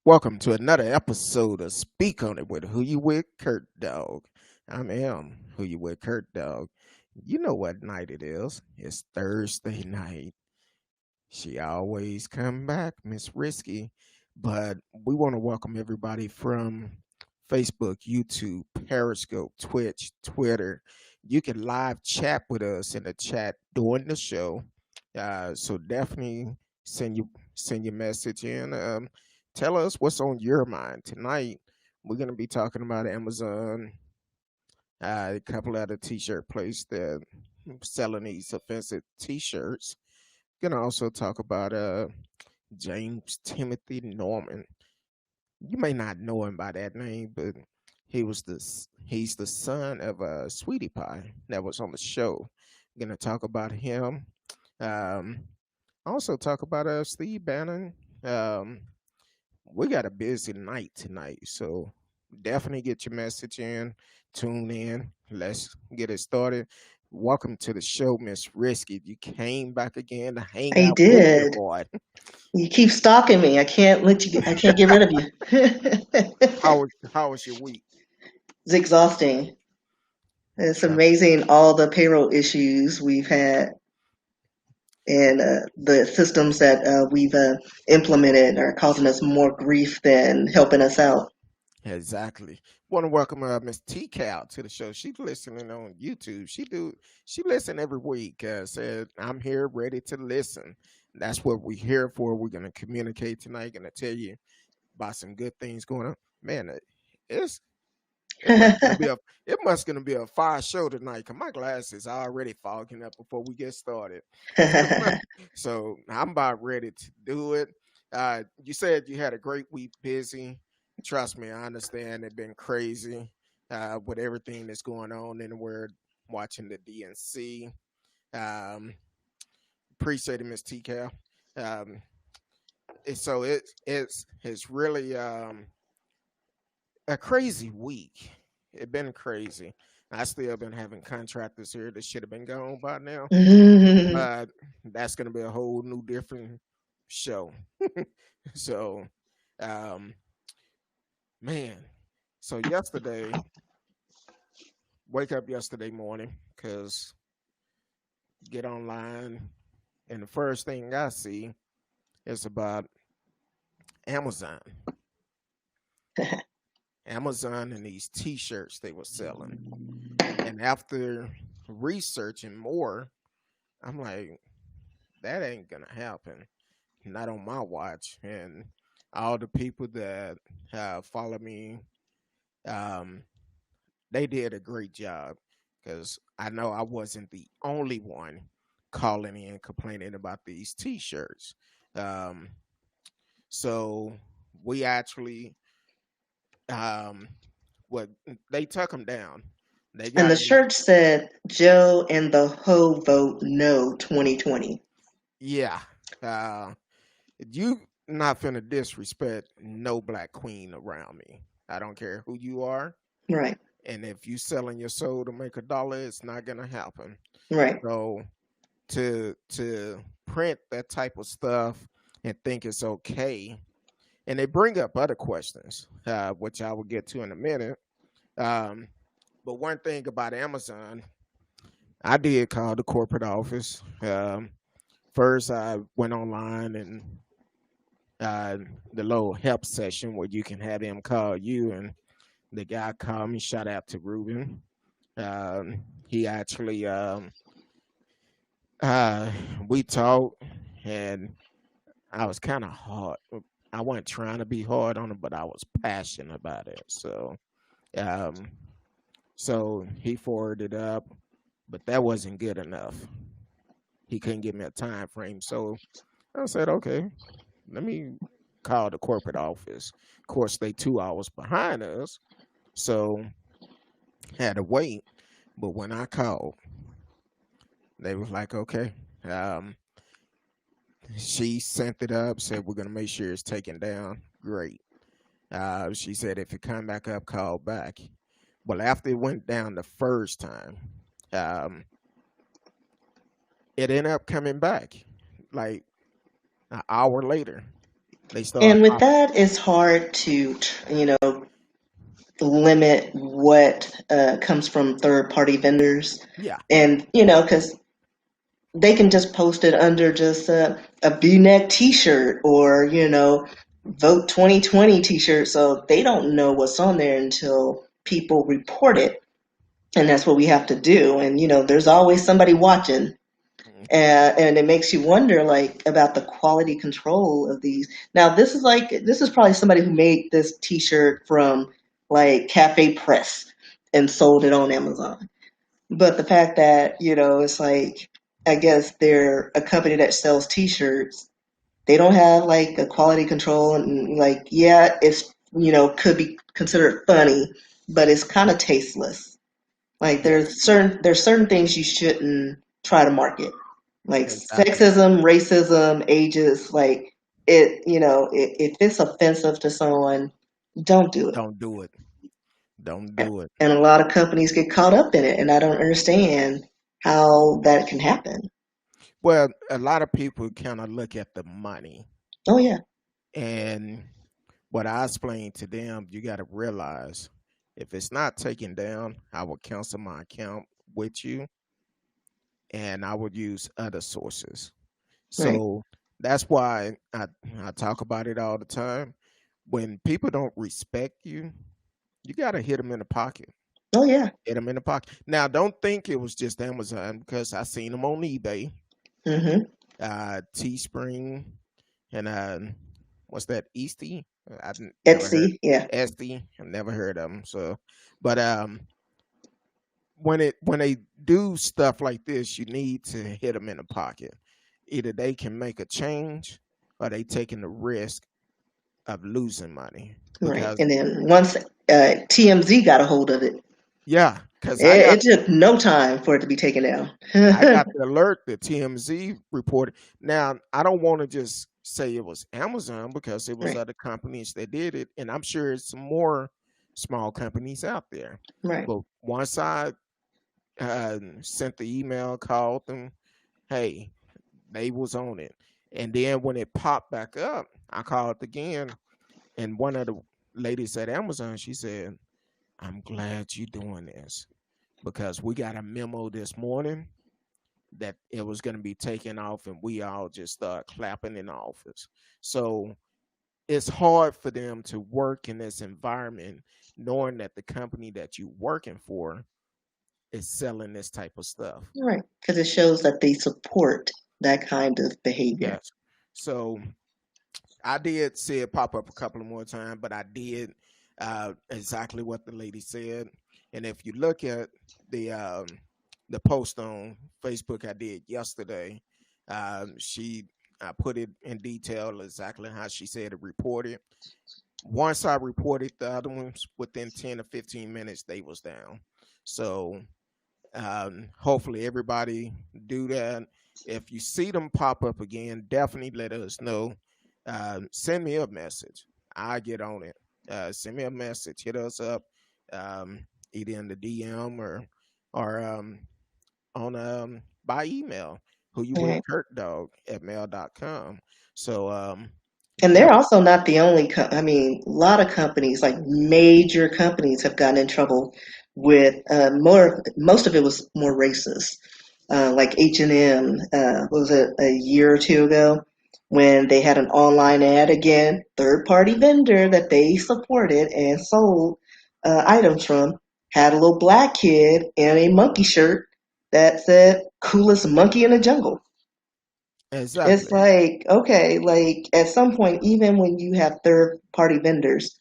Welcome to another episode of Speak On It with Who You With Kurt Dog. I'm Who You With Kurt Dog. You know what night it is. It's Thursday night. She always come back, Miss Risky. But we want to welcome everybody from Facebook, YouTube, Periscope, Twitch, Twitter. You can live chat with us in the chat during the show. So definitely send your message in. Tell us what's on your mind tonight. We're gonna be talking about Amazon, a couple other t-shirt places that selling these offensive t-shirts. Gonna also talk about James Timothy Norman. You may not know him by that name, but he's the son of Sweetie Pie that was on the show. Gonna talk about him. Um, Also talk about Steve Bannon. Um, we got a busy night tonight, so definitely get your message in, tune in. Let's get it started. Welcome to the show, Miss Risky. You came back again to hang I out with your did. boy. You keep stalking me. I can't let you. I can't get rid of you. How was your week? It's exhausting. It's Try, amazing all the payroll issues we've had, and the systems that we've implemented are causing us more grief than helping us out. exactly. Want to welcome Miss T Cal to the show. She's listening on YouTube. She listen every week. Said I'm here ready to listen. That's what we're here for. We're gonna communicate tonight. Gonna tell you about some good things going on. Man, it's it must gonna be a it must gonna be a fire show tonight. Cause my glasses are already fogging up before we get started. So I'm about ready to do it. You said you had a great week, busy. Trust me, I understand. It's been crazy with everything that's going on in the world. Watching the DNC. Um, Appreciate it, Miss TCal. Um, it's really a crazy week. It's been crazy. I still been having contractors here that should have been gone by now. But that's gonna be a whole new different show. So, um, man. So yesterday, wake up yesterday morning because get online, and the first thing I see is about Amazon. Amazon and these T-shirts they were selling, and after researching more, I'm like, that ain't gonna happen. Not on my watch. And all the people that follow me, um, they did a great job because I know I wasn't the only one calling in complaining about these T-shirts. Um, so we actually, um, what they took them down. They And got the them. shirt said Joe and the Ho vote no 2020. Yeah. Uh, you not finna disrespect no black queen around me. I don't care who you are. Right, And if you selling your soul to make a dollar, it's not gonna happen. right. So to print that type of stuff and think it's okay, and they bring up other questions, which I will get to in a minute. Um, but one thing about Amazon, I did call the corporate office. First, I went online and uh, the little help session where you can have him call you, and the guy called me. Shout out to Ruben. He actually uh, we talked, and I was kind of hard. I wasn't trying to be hard on him, but I was passionate about it. Um, so he forwarded up, but that wasn't good enough. He couldn't give me a time frame, so I said, okay, let me call the corporate office. Of course, they 2 hours behind us, so had to wait. But when I called, they was like, okay. Um, she sent it up, said we're gonna make sure it's taken down. Great. She said if it come back up, call back. Well, after it went down the first time, um, it ended up coming back like an hour later. They start And with popping. that, it's hard to, limit what comes from third party vendors. Yeah, And, because they can just post it under just a V-neck T-shirt or vote 2020 T-shirt, so they don't know what's on there until people report it, and that's what we have to do. And there's always somebody watching, mm, and it makes you wonder like about the quality control of these. Now this is probably somebody who made this T-shirt from like Cafe Press and sold it on Amazon. But the fact that, it's like, I guess they're a company that sells t-shirts. They don't have like a quality control and like, yeah, it's, could be considered funny, but it's kind of tasteless. Like yes, there's certain things you shouldn't try to market. Like exactly. sexism, racism, ages, like if it's offensive to someone, don't do it. Don't do it. Don't do it. And a lot of companies get caught up in it, and I don't understand how that can happen. Well, a lot of people kind of look at the money, Oh yeah. and what I explain to them, you got to realize if it's not taken down, I will cancel my account with you, and I would use other sources. Right. So that's why I talk about it all the time. When people don't respect you, you got to hit them in the pocket. Oh yeah. Hit them in the pocket. Now, don't think it was just Amazon because I seen them on eBay, Mhm. Teespring, and what's that? ESTY? Never heard. Etsy. Yeah. ESTY. I never heard of them. So, but when they do stuff like this, you need to hit them in the pocket. Either they can make a change, or they taking the risk of losing money Right. because And then once TMZ got a hold of it, yeah, because it took no time for it to be taken down. I got the alert that TMZ reported. Now, I don't want to just say it was Amazon because it was Right. other companies that did it, and I'm sure it's some more small companies out there. Right. But once I sent the email, called them, hey, they was on it, and then when it popped back up, I called again, and one of the ladies at Amazon, she said, "I'm glad you're doing this because we got a memo this morning that it was going to be taken off and we all just start clapping in the office." So it's hard for them to work in this environment knowing that the company that you're working for is selling this type of stuff. Right. Because it shows that they support that kind of behavior. Yes. So I did see it pop up a couple of more times, but I did exactly what the lady said. And if you look at the um, the post on Facebook I did yesterday, she I put it in detail exactly how she said it reported. Once I reported the other ones, within 10 to 15 minutes, they was down. So hopefully everybody do that. If you see them pop up again, definitely let us know. Send me a message. I get on it. Send me a message. Hit us up, either in the DM or on by email. Who you with Right. Kurt Dog at mail.com. So And they're definitely. also not the only. I mean, a lot of companies, like major companies, have gotten in trouble with more. Most of it was more racist. Like H&M, was it a year or two ago when they had an online ad again, third party vendor that they supported and sold items from, had a little black kid in a monkey shirt that said "coolest monkey in the jungle." It's Exactly. like, okay, like at some point, even when you have third party vendors,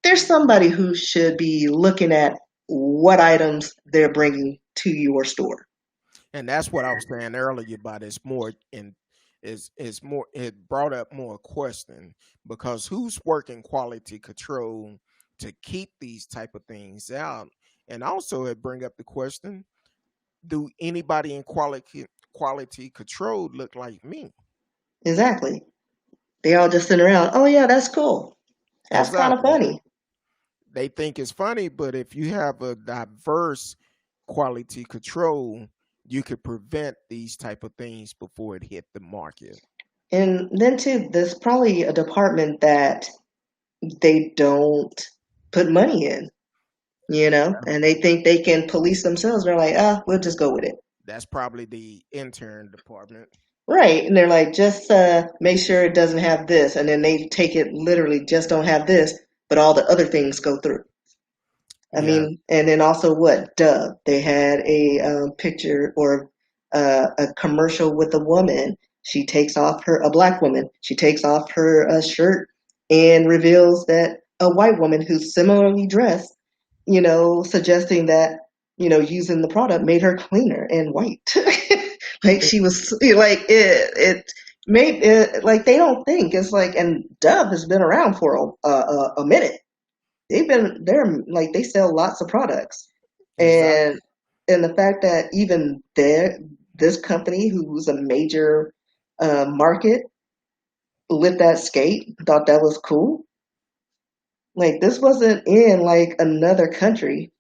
there's somebody who should be looking at what items they're bringing to your store. And that's what I was saying earlier about it's more in is more it brought up more question because who's working quality control to keep these type of things out, and also it bring up the question, do anybody in quality control look like me? Exactly. They all just sitting around. Oh yeah, that's cool. That's kind of Exactly. funny. They think it's funny, but if you have a diverse quality control, you could prevent these type of things before it hit the market. And then too, there's probably a department that they don't put money in, and they think they can police themselves. They're like, we'll just go with it. That's probably the intern department. Right. And they're like, just make sure it doesn't have this. And then they take it literally, just don't have this, but all the other things go through. I Yeah, mean, and then also what? Dove. They had a picture or a commercial with a woman. A black woman. She takes off her shirt and reveals that a white woman who's similarly dressed, suggesting that, using the product made her cleaner and white. Like it- she was like it made it like they don't think it's like, and Dove has been around for a minute. They're like they sell lots of products, exactly. and the fact that even this company who's a major market lit that skate, thought that was cool. Like this wasn't in like another country.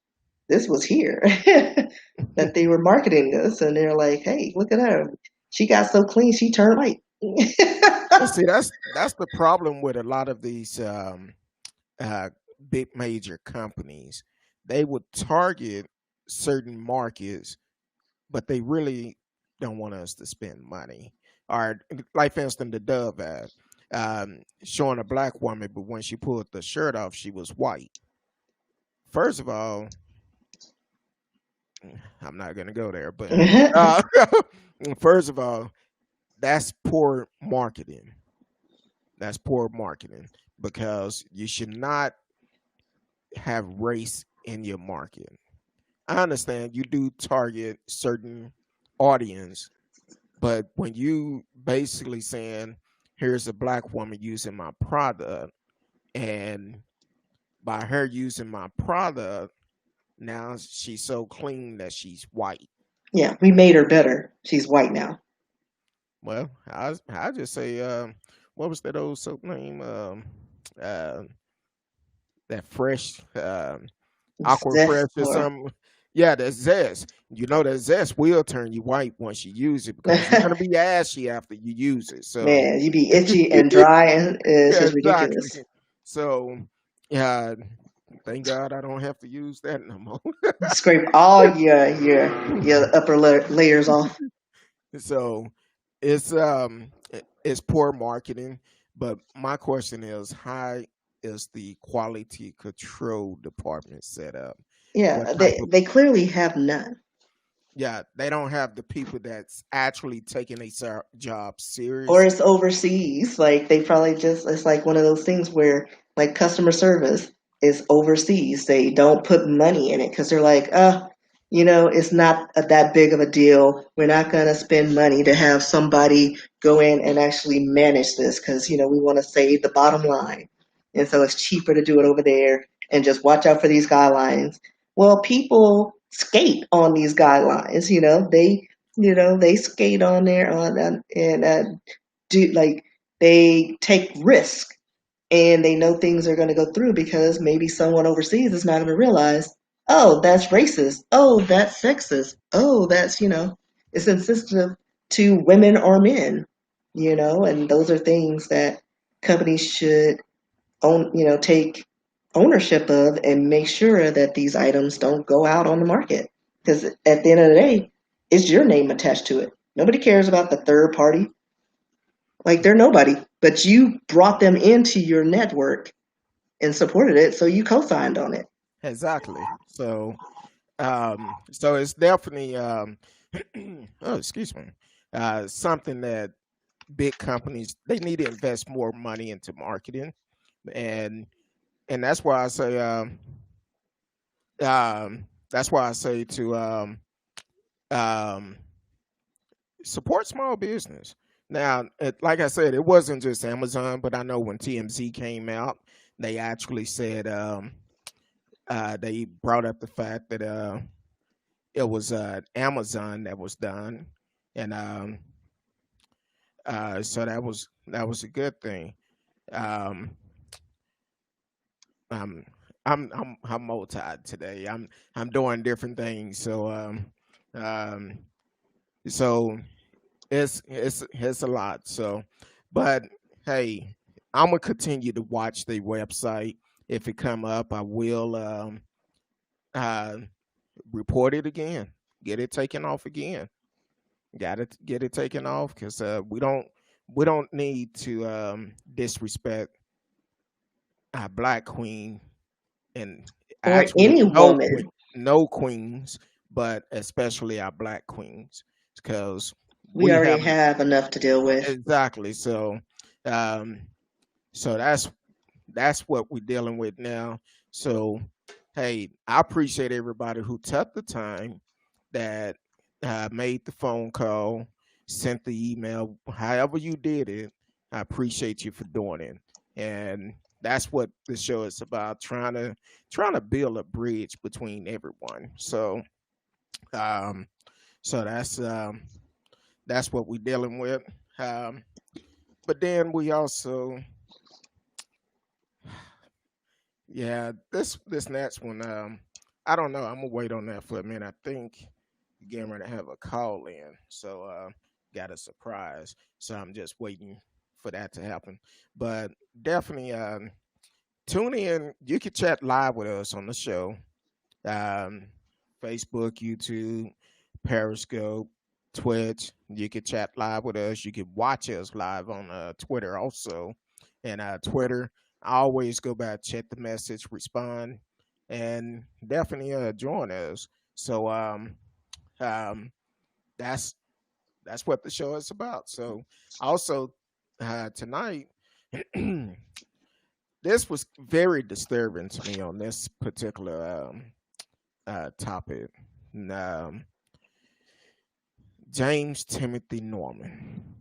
This was here that they were marketing this, and they're like, "Hey, look at her. She got so clean, she turned white." And see, that's the problem with a lot of these uh, big major companies. They would target certain markets, but they really don't want us to spend money. Or, like for instance, the Dove ad, showing a black woman, but when she pulled the shirt off, she was white. First of all, I'm not gonna go there, but uh, first of all, that's poor marketing. That's poor marketing because you should not have race in your market. I understand you do target certain audience, but when you basically saying, here's a black woman using my product, and by her using my product, now she's so clean that she's white. Yeah, we made her better. She's white now. Well, I just say, what was that old soap name? Uh, that fresh, aqua fresh Zest or or something. Yeah, that zest. You know that zest will turn you white once you use it because you're gonna be ashy after you use it. So man, you be itchy and dry, and it's yeah, just exactly. ridiculous. So yeah, thank God I don't have to use that no more. Scrape all your upper layers off. So it's poor marketing. But my question is, how is the quality control department set up? What Yeah, type they of they clearly have none. Yeah, they don't have the people that's actually taking a job Or serious. it's overseas. Like they probably just it's like one of those things where like customer service is overseas. They don't put money in it because they're like, it's not that big of a deal. We're not gonna spend money to have somebody go in and actually manage this because we want to save the bottom line, and so it's cheaper to do it over there and just watch out for these guidelines. Well, people skate on these guidelines. They skate on there and do like they take risk and they know things are going to go through because maybe someone overseas is not going to realize, oh, that's racist. Oh, that's sexist. Oh, that's it's insensitive to women or men. And those are things that companies should take ownership of and make sure that these items don't go out on the market. Because at the end of the day, it's your name attached to it. Nobody cares about the third party. Like they're nobody, but you brought them into your network and supported it, so you co-signed on it. Exactly. So it's definitely oh, excuse me, something that big companies they need to invest more money into marketing, and that's why I say that's why I say to um support small business. Now, like I said, it wasn't just Amazon, but I know when TMZ came out, they actually said they brought up the fact that it was Amazon that was done, and so that was a good thing. Um, um, I'm multi today. I'm doing different things, um, so it's a lot. So But hey, I'm gonna continue to watch the website. If it come up, I will uh, report it again. Get it taken off again. Got to get it taken off because we don't need to disrespect our black queen and or actually any woman. no queens, but especially our black queens because We we already haven't have enough to deal with. exactly. Um, so that's what we're dealing with now. So, hey, I appreciate everybody who took the time that made the phone call, sent the email, however you did it. I appreciate you for doing it, and that's what the show is about: trying to build a bridge between everyone. Um, so that's what we're dealing with. Um, but then we also Yeah, this next one, I don't know. I'm gonna wait on that for a minute. I think you're getting ready to have a call in, so got a surprise. So I'm just waiting for that to happen. But definitely, tune in. You can chat live with us on the show, um, Facebook, YouTube, Periscope, Twitch. You can chat live with us. You can watch us live on Twitter also. And Twitter, I always go back, check the message, respond, and definitely join us. So um, that's that's what the show is about. So also tonight, this was very disturbing to me on this particular topic. Um, James Timothy Norman,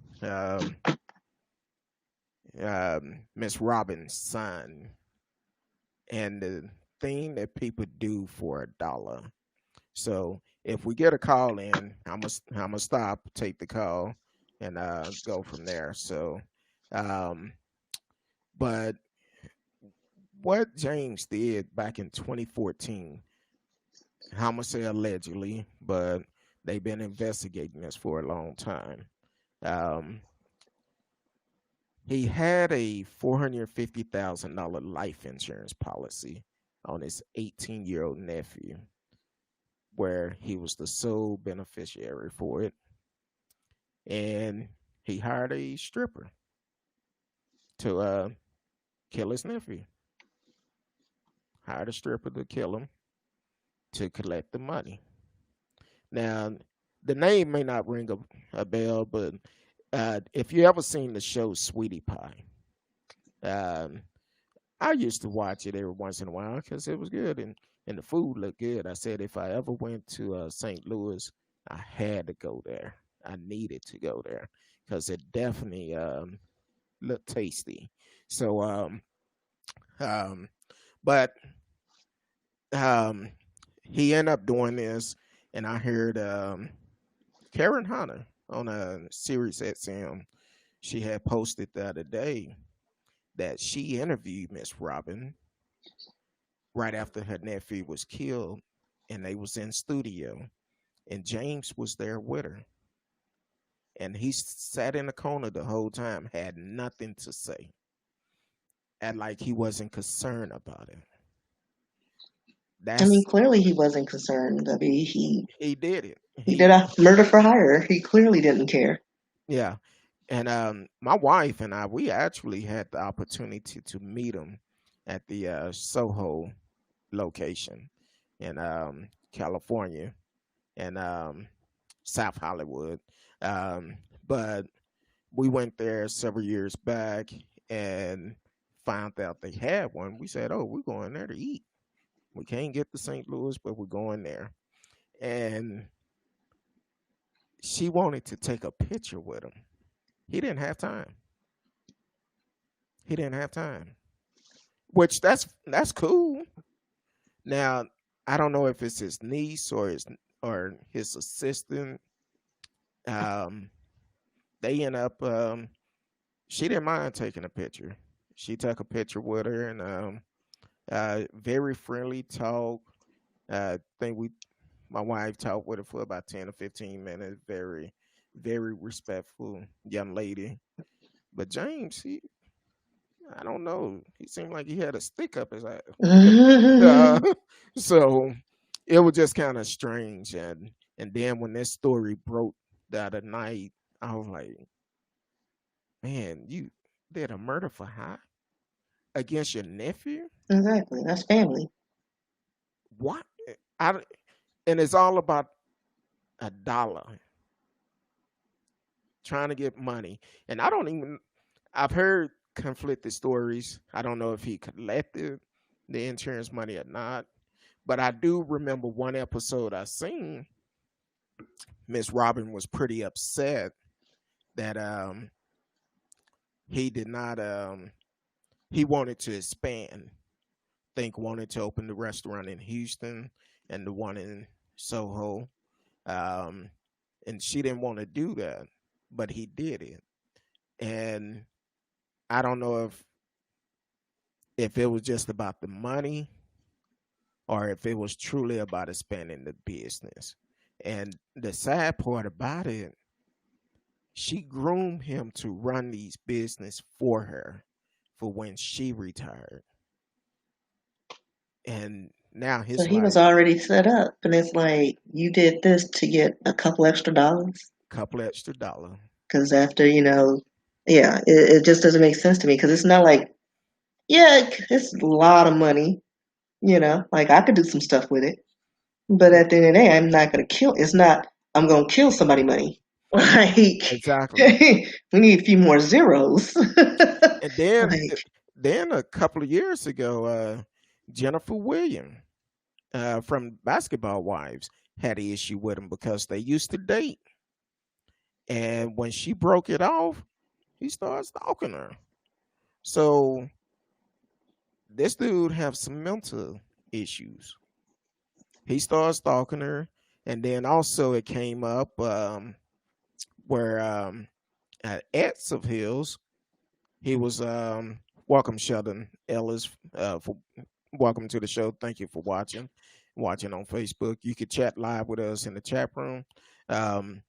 um, Miss Robin's son, and the thing that people do for $1. So if we get a call in, I'm gonna stop, take the call, and go from there. So, um, but what James did back in 2014, I'm gonna say allegedly, but they've been investigating this for a long time. Um, he had a $450,000 life insurance policy on his 18-year-old nephew, where he was the sole beneficiary for it. And he hired a stripper to kill his nephew. Hired a stripper to kill him to collect the money. Now, the name may not ring a bell, but if you ever seen the show Sweetie Pie, um, I used to watch it every once in a while because it was good and the food looked good. I said if I ever went to St. Louis, I had to go there. I needed to go there because it definitely looked tasty. So, um, but um, he ended up doing this, and I heard Karen Hunter on a Sirius XM. She had posted the other day that she interviewed Miss Robin right after her nephew was killed, and they was in studio, and James was there with her, and he sat in the corner the whole time, had nothing to say, and like he wasn't concerned about it. I mean, That's clearly he wasn't concerned. I mean, he did it. he did a murder for hire. He clearly didn't care. Yeah, and my wife and I, we actually had the opportunity to meet him at the Soho location in California and South Hollywood. Um, but we went there several years back and found out they had one. We said, "Oh, we're going there to eat. We can't get to St. Louis, but we're going there." And she wanted to take a picture with him. He didn't have time. He didn't have time, which that's cool. Now, I don't know if it's his niece or his assistant. Um, they end up. She didn't mind taking a picture. She took a picture with her and very friendly talk. Think we my wife talked with her for about 10 or 15 minutes. Very, very respectful young lady. But James, I don't know. He seemed like he had a stick up his ass. Uh, so it was just kind of strange. And then when this story broke the other night, I was like, man, you did a murder for hire against your nephew? Exactly. That's family. What? I, and it's all about a dollar, trying to get money. And I don't even, I've heard conflicted stories. I don't know if he collected the insurance money or not. But I do remember one episode I seen. Miss Robin was pretty upset that he did not he wanted to expand. Think wanted to open the restaurant in Houston and the one in Soho. Um, and she didn't want to do that, but he did it. And I don't know if it was just about the money or if it was truly about expanding the business. And the sad part about it, she groomed him to run these business for her for when she retired. And now So his he was life, already set up, and it's like you did this to get a couple extra dollars. couple extra dollar. Because after yeah, it just doesn't make sense to me. Because it's not like, yeah, it's a lot of money. Like I could do some stuff with it, but at the end of the day, I'm not gonna kill. It's not. I'm gonna kill somebody money. Like Exactly. we need a few more zeros. And then Like then a couple of years ago, Jennifer Williams from Basketball Wives had an issue with him because they used to date. And when she broke it off, he started stalking her. So this dude have some mental issues. He started stalking her, and then also it came up where at X of Hills, he was welcome Sheldon Ellis for welcome to the show. Thank you for watching on Facebook. You could chat live with us in the chat room. Um,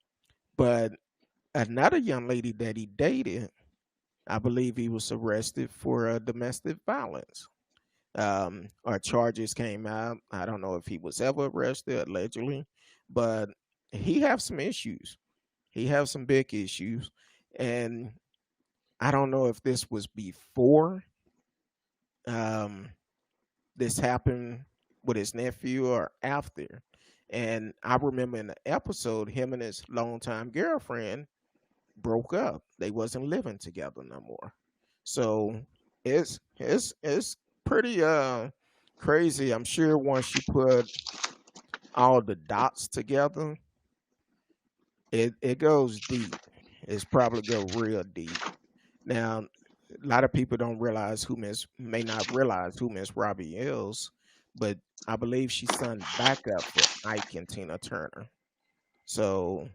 but another young lady that he dated, I believe he was arrested for domestic violence. Or charges came out. I don't know if he was ever arrested allegedly, but he have some issues. He have some big issues, and I don't know if this was before um, this happened with his nephew or after. And I remember in the episode, him and his longtime girlfriend broke up. They wasn't living together no more. So it's pretty crazy. I'm sure once you put all the dots together, it goes deep. It's probably go real deep. Now, a lot of people don't realize who Miss may not realize who Miss Robbie is, but I believe she sung backup for Ike and Tina Turner. So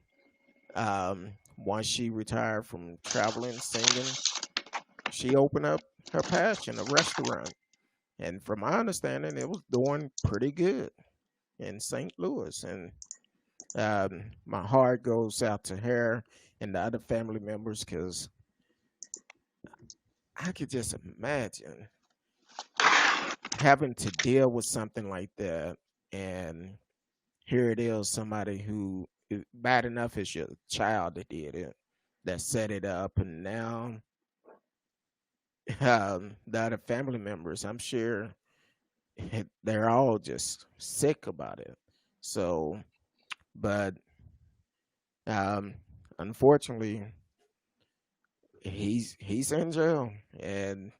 once she retired from traveling singing, she opened up her passion, a restaurant. And from my understanding, it was doing pretty good in St. Louis. And my heart goes out to her and the other family members because I could just imagine having to deal with something like that. And here it is, somebody who bad enough is your child that did it, that set it up. And now the other family members, I'm sure they're all just sick about it. So, but um, unfortunately, he's in jail, and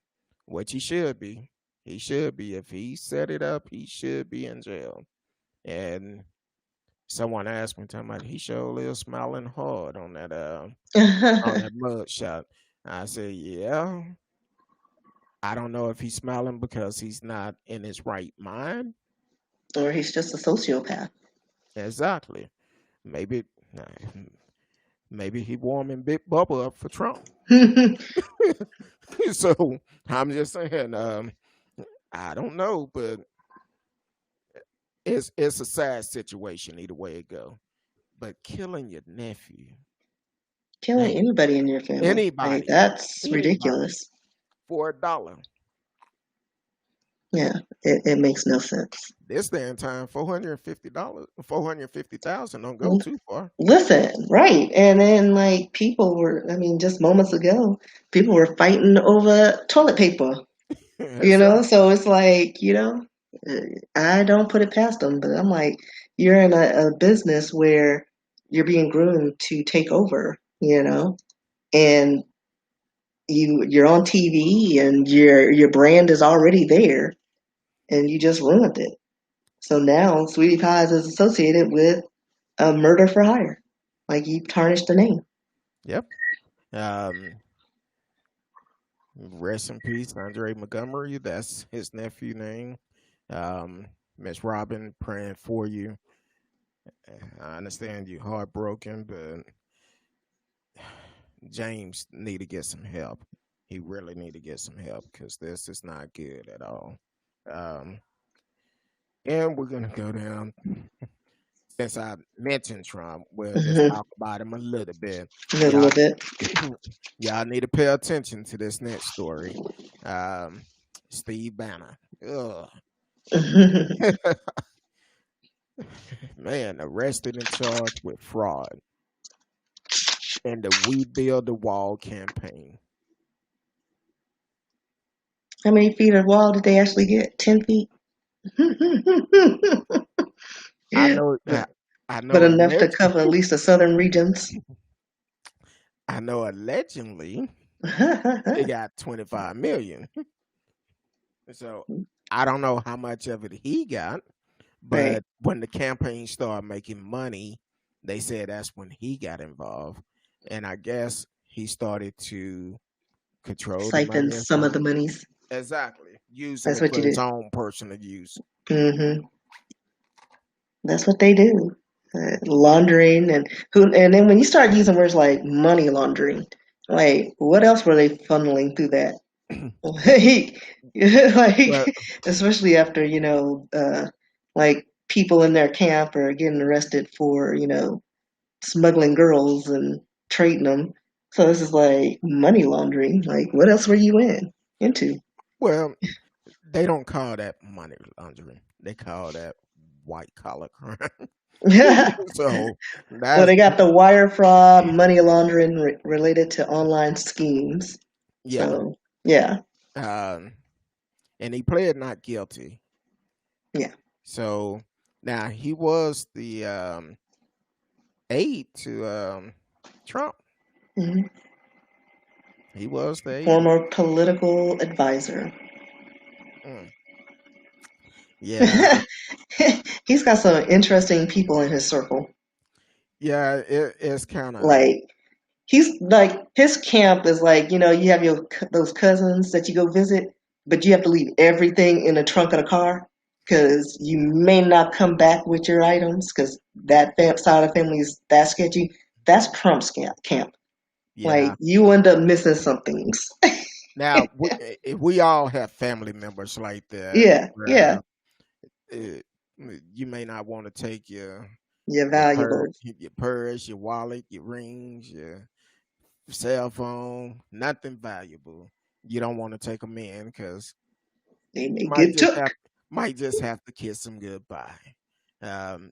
what he should be. He should be. If he set it up, he should be in jail. And someone asked me, talking about he sure is smiling hard on that mug shot. I said, yeah. I don't know if he's smiling because he's not in his right mind. or he's just a sociopath. Exactly. Maybe maybe he warming Big Bubba up for Trump. So I'm just saying, I don't know, but it's a sad situation either way it go. But killing your nephew, killing Hey, anybody in your family. Like anybody, that's anybody ridiculous. for $1. Yeah, it makes no sense. This day and time, $450, 450,000 don't go L- too far. Listen, right. And then like people were, I mean, just moments ago, people were fighting over toilet paper, Exactly. So it's like, uh, I don't put it past them, but I'm like, you're in a business where you're being groomed to take over, and you're on TV and your brand is already there and you just ruined it. So now Sweetie Pies is associated with a murder for hire. Like you tarnished the name. Yep. Um, Rest in peace, Andre Montgomery. That's his nephew name. Um, Miss Robin, praying for you. I understand you heartbroken, but James need to get some help. He really need to get some help because this is not good at all. Um, and we're gonna go down since I mentioned Trump. We'll just A talk about him a little bit. little Y'all, bit. y'all need to pay attention to this next story. Um, Steve Bannon. Ugh. Man, arrested and charged with fraud in the We Build the Wall campaign. How many feet of wall did they actually get? 10 feet? I know. but, I but know. enough to cover at least the southern regions. I know. Allegedly, he got 25 million. So I don't know how much of it he got, Right. but when the campaign started making money, they said that's when he got involved, and I guess he started to control the Siphon money or some of the something. monies. Exactly, using That's it what for you his do. own personal use. That's what they do. Laundering and then when you start using words like money laundering, like what else were they funneling through that? Like, Well, like especially after like people in their camp are getting arrested for smuggling girls and trading them. So this is like money laundering. Like what else were you into? well, they don't call that money laundering. They call that white collar crime. So Well, that's they got the wire fraud, money laundering related to online schemes. yeah. So, yeah, Um, and he pled not guilty. yeah. So now he was the aide to Trump. hmm He was the aide. Former political advisor. Mm. Yeah, He's got some interesting people in his circle. yeah. It's kind of Like, he's like, his camp is like, you have those cousins that you go visit, but you have to leave everything in the trunk of the car because you may not come back with your items because that side of the family is that sketchy. That's Trump's camp. Like yeah. you end up missing some things. Now we all have family members like that Yeah, where yeah. uh, you may not want to take Your purse, valuables. your wallet, your rings, your cell phone, nothing valuable. You don't want to take them in because They you may get took. might just have to kiss them goodbye.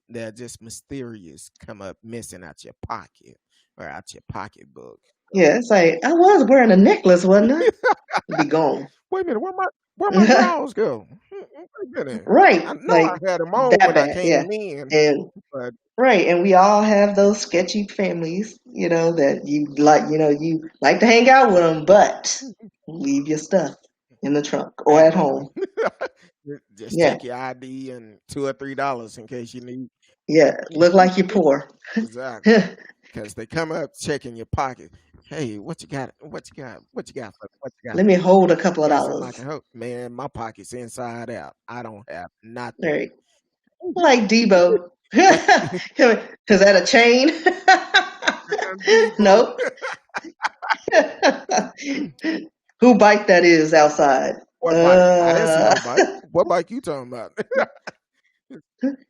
They're just mysterious, come up missing out your pocket or out your pocketbook. Yeah, it's like I was wearing a necklace, wasn't I? Be gone. Wait a minute, where my drawers go? Wait a minute. I Right. know Like I had them on that when I bad. Yeah. came in, And but right. And we all have those sketchy families, that you like to hang out with them, but leave your stuff in the trunk or at at home. home. Just Yeah. take your ID and $2 or $3 in case you need. Yeah. Look like you're poor. Exactly. Because they come up checking your pocket. Hey, what you got? What you got? What you got? What you got? Let me hold a couple You of got something I dollars. can help? Man, my pocket's inside out. I don't have nothing. Right. Like Debo. What Is that a chain? Debo? Nope. Who bike that is outside? What bike? I didn't see Uh, no bike. What bike you talking about?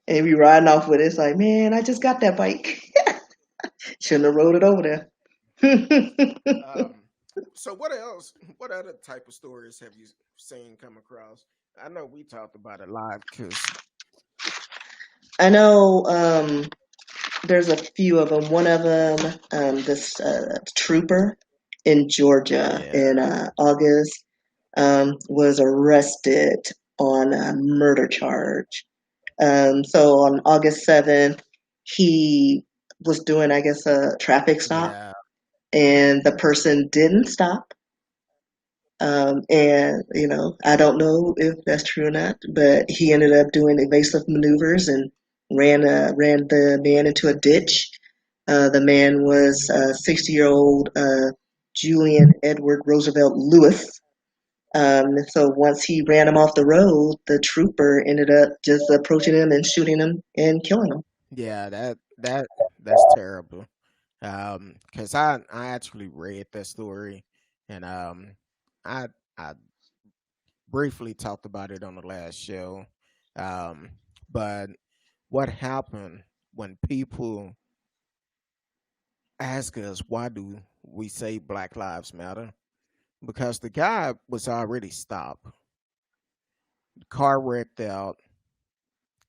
and we riding off with it. It's like, man, I just got that bike. Shouldn't have rode it over there. Um, so what else? What other type of stories have you seen come across? I know we talked about it live because I know there's a few of them. One of them, this trooper in Georgia in yeah, August, was arrested on a murder charge. So on August 7th, he was doing, I guess, a traffic stop, yeah, and the person didn't stop. And I don't know if that's true or not, but he ended up doing evasive maneuvers and ran the man into a ditch. The man was 60-year-old Julian Edward Roosevelt Lewis. So once he ran him off the road, the trooper ended up just approaching him and shooting him and killing him. yeah. That's terrible. Because I actually read that story, and I I briefly talked about it on the last show. Um, but what happened when people ask us why do we say Black Lives Matter? Because the guy was already stopped. The car wrecked out.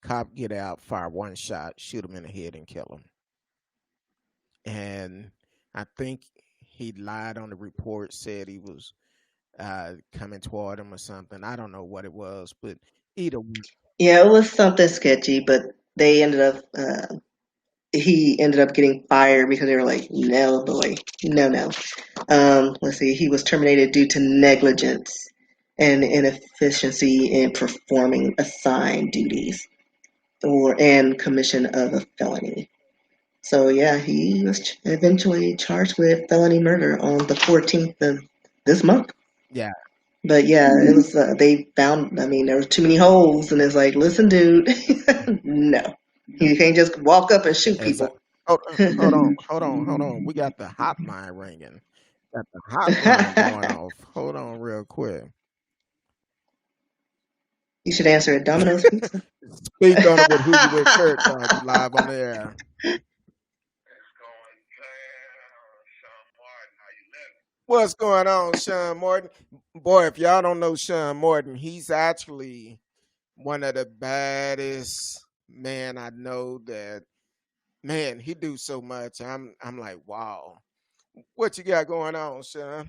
Cop get out, fire one shot, shoot him in the head, and kill him. And I think he lied on the report, said he was coming toward him or something. I don't know what it was, but either Yeah, it was something sketchy, but they ended up he ended up getting fired because they were like, no, boy, no, no. Let's see, he was terminated due to negligence and inefficiency in performing assigned duties or and commission of a felony. So yeah, he was eventually charged with felony murder on the 14th of this month. yeah, But yeah, it was they found. I mean, there were too many holes, and it's like, listen, dude, no, you can't just walk up and shoot as I, people. hold on. We got the hotline ringing. Got the hotline going off. Hold on, real quick. You should answer at Domino's Pizza. Speak on it with who you with, Kurt. Dog, you live on the air. What's going on, Sean Morton? Boy, if y'all don't know Sean Morton, he's actually one of the baddest man I know. That man, he do so much. I'm like, wow. What you got going on, Sean?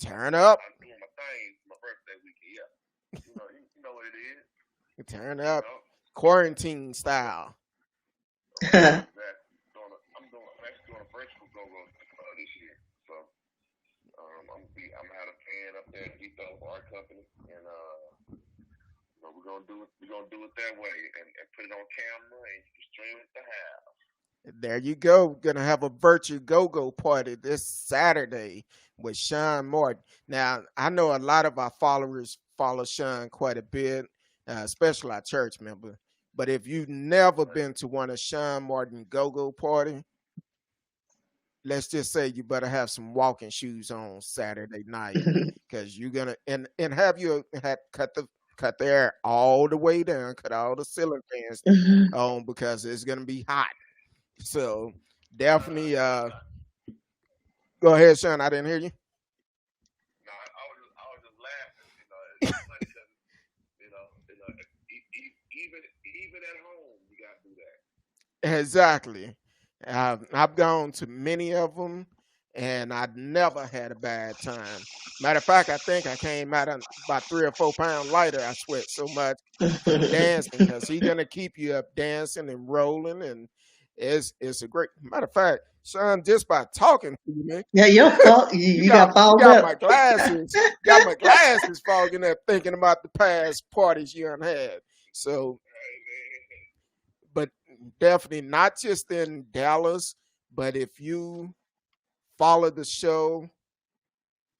Turn up. Turn up. Quarantine style. There you go. Gonna have a virtual go-go party this Saturday with Sean Morton. Now, I know a lot of our followers follow Sean quite a bit, especially our church member. But if you've never been to one of Sean Morton go-go party, let's just say you better have some walking shoes on Saturday night because you're gonna and have you had cut the air all the way down, cut all the ceiling fans on because it's gonna be hot. So definitely go ahead, Sean. I didn't hear you. Exactly. I've gone to many of them, and I never had a bad time. Matter of fact, I think I came out about 3 or 4 pounds lighter. I sweat so much from dancing because he's gonna keep you up dancing and rolling, and it's a great matter of fact, Sean. Just by talking to me, Yeah, your fault. you You got got you fouled got up. my glasses, got my glasses fogging up, thinking about the past parties you done had. So but definitely not just in Dallas, but if you follow the show,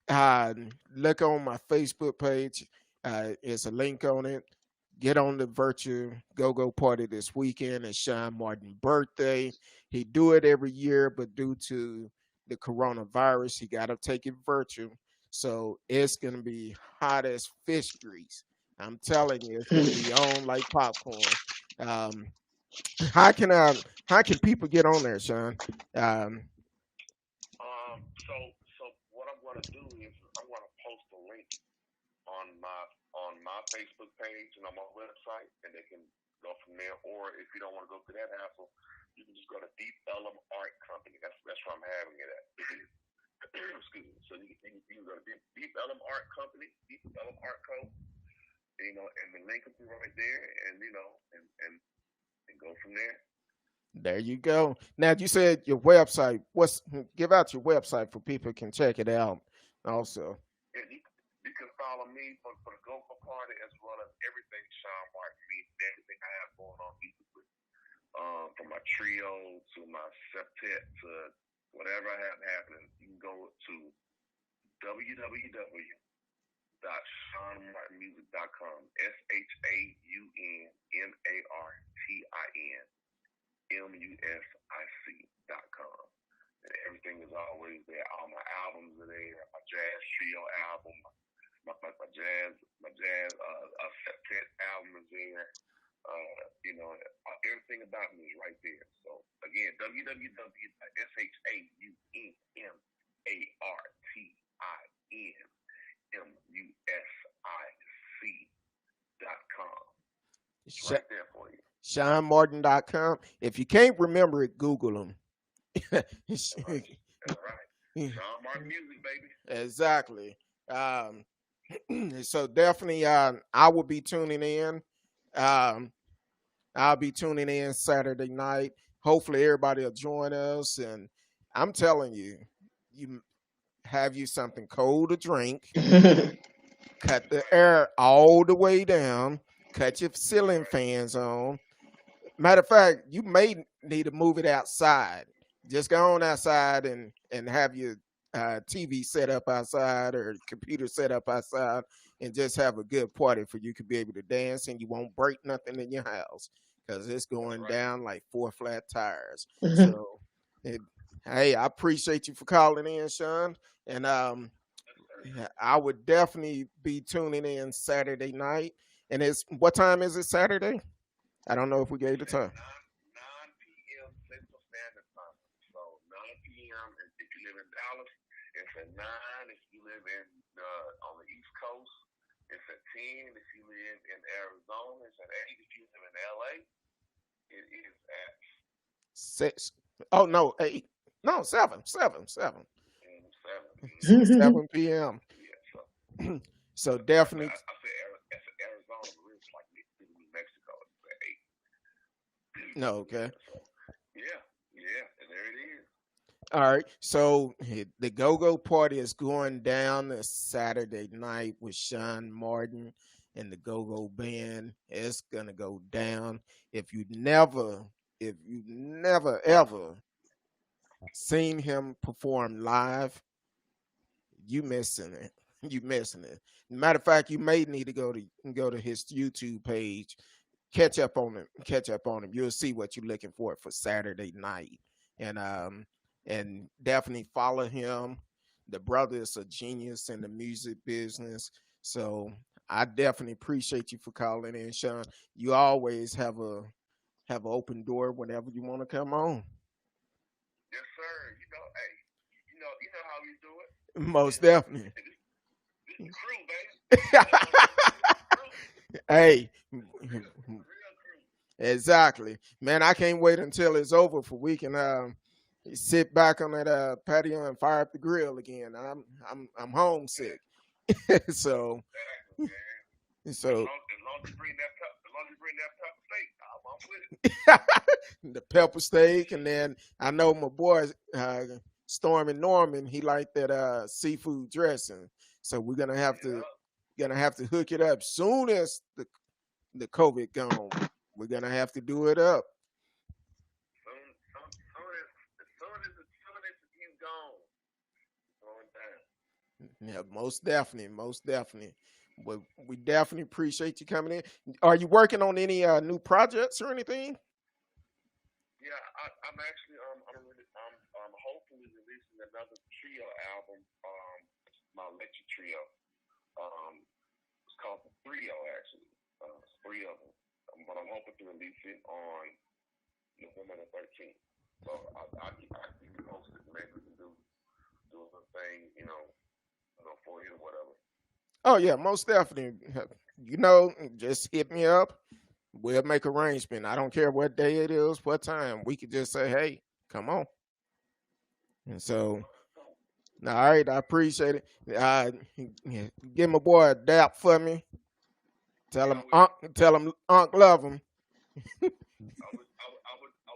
uh, look on my Facebook page. It's a link on it. Get on the virtual go-go party this weekend. It's Sean Martin's birthday. He do it every year, but due to the coronavirus, he got to take it virtual. So it's gonna be hot as fish grease. I'm telling you, it's gonna be on like popcorn. Um, How can people get on there, Shaun? Um, So what I'm gonna do is I'm gonna post a link on my Facebook page and on my website, and they can go from there. Or if you don't want to go through that hassle, you can just go to Deep Ellum Art Company. That's where I'm having it at. Excuse me. So you can go to Deep Ellum Art Company, Deep Ellum Art Co. And the link will be right there, and go from there. there you go. Now you said your website. Give out your website for people can check it out. Also, And you can follow me for the GoGo Party as well as everything Shaun Martin means, everything I have going on musically. From my trio to my septet to whatever I have happening, you can go to www.shaunmartinmusic.com. ShaunMartinmusic.com. And everything is always there. All my albums are there. My jazz trio album, my jazz septet album is there. Everything about me is right there. So again, www.ShaunMartinmusic.com. It's Sh- right there for you. ShaunMartin.com. If you can't remember it, Google him. That's right. That's right. Shaun Martin Music, baby. Exactly. Um, so definitely, I will be tuning in. Um, I'll be tuning in Saturday night. Hopefully, everybody will join us. And I'm telling you, you have you something cold to drink. Cut That's the right. air all the way down. Cut your That's ceiling right. fans on. Matter of fact, you may need to move it outside. Just go on outside and have your TV set up outside or computer set up outside, and just have a good party for you to be able to dance, and you won't break nothing in your house because it's That's going right. down like four flat tires. So, it, hey, I appreciate you for calling in, Shaun, and Yes, sir. yeah, I would definitely be tuning in Saturday night. And it's what time is it Saturday? I don't know if we gave It's the at time. 9 p.m. Central Standard Time. So 9 p.m. if you live in Dallas. It's at 9 if you live on the East Coast. It's at 10 if you live in Arizona. It's at 8 if you live in LA. It is at Six. Oh no, eight. No, seven. Seven. Seven. 7. Mm-hmm. 7 p.m. Yeah, so So that's right. definitely. I said Arizona, but it's like New Mexico. It's at 8. No, okay. Yeah, so yeah, and there it is. All right. So the Go Go Party is going down this Saturday night with Shaun Martin and the Go Go Band. It's gonna go down. If you never, if you never ever seen him perform live, you missing it. You missing it. Matter of fact, you may need to go to his YouTube page, catch up on him, catch up on him. You'll see what you're looking for Saturday night, and definitely follow him. The brother is a genius in the music business, so I definitely appreciate you for calling in, Shaun. You always have an open door whenever you want to come on. Yes, sir. Hey, you know how we do it. Most You know, definitely. this the crew, baby. This the crew. Hey, The real crew. exactly, man. I can't wait until it's over for we can sit back on that patio and fire up the grill again. I'm homesick, so Exactly, man. As so long as long as you bring that as long as you bring that pepper steak, I'm with it. the pepper steak, and then I know my boy Storm and Norman. He liked that seafood dressing, so we're Yeah. gonna have to hook it up soon as the COVID gone. We're gonna have to do it up. As soon as he's gone, it's going down. Yeah, most definitely, most definitely. But we definitely appreciate you coming in. Are you working on any new projects or anything? Yeah, I'm actually I'm hopefully releasing another trio album. My electric trio. It's called the Trio actually. It's three of them. But I'm hoping to release it on November the 13th. So I keep you posted. Maybe we can do a thing, for you or whatever. Oh yeah, most definitely. You know, just hit me up. We'll make arrangement. I don't care what day it is, what time. We could just say, "Hey, come on." And so, all right, I appreciate it. Yeah, give my boy a dap for me. Yeah, I would, Tell him, Unc love him. I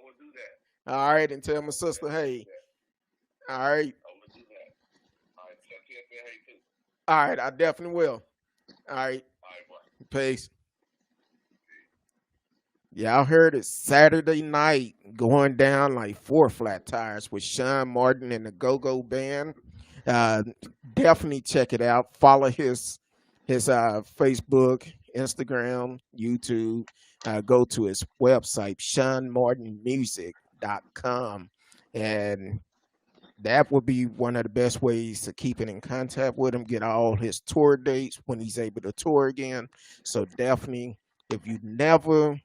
would do that. All right, and tell I my would sister, definitely do hey, that. all right, I would do that. All right, tell TFN hey too. all right, I definitely will. All right, All right, bye. peace. Yeah, I heard it Saturday night going down like four flat tires with Shaun Martin and the Go Go Band. Uh, Definitely check it out. Follow his Facebook, Instagram, YouTube. Go to his website, ShaunMartinMusic.com. And that would be one of the best ways to keep in contact with him, get all his tour dates when he's able to tour again. So definitely, if you never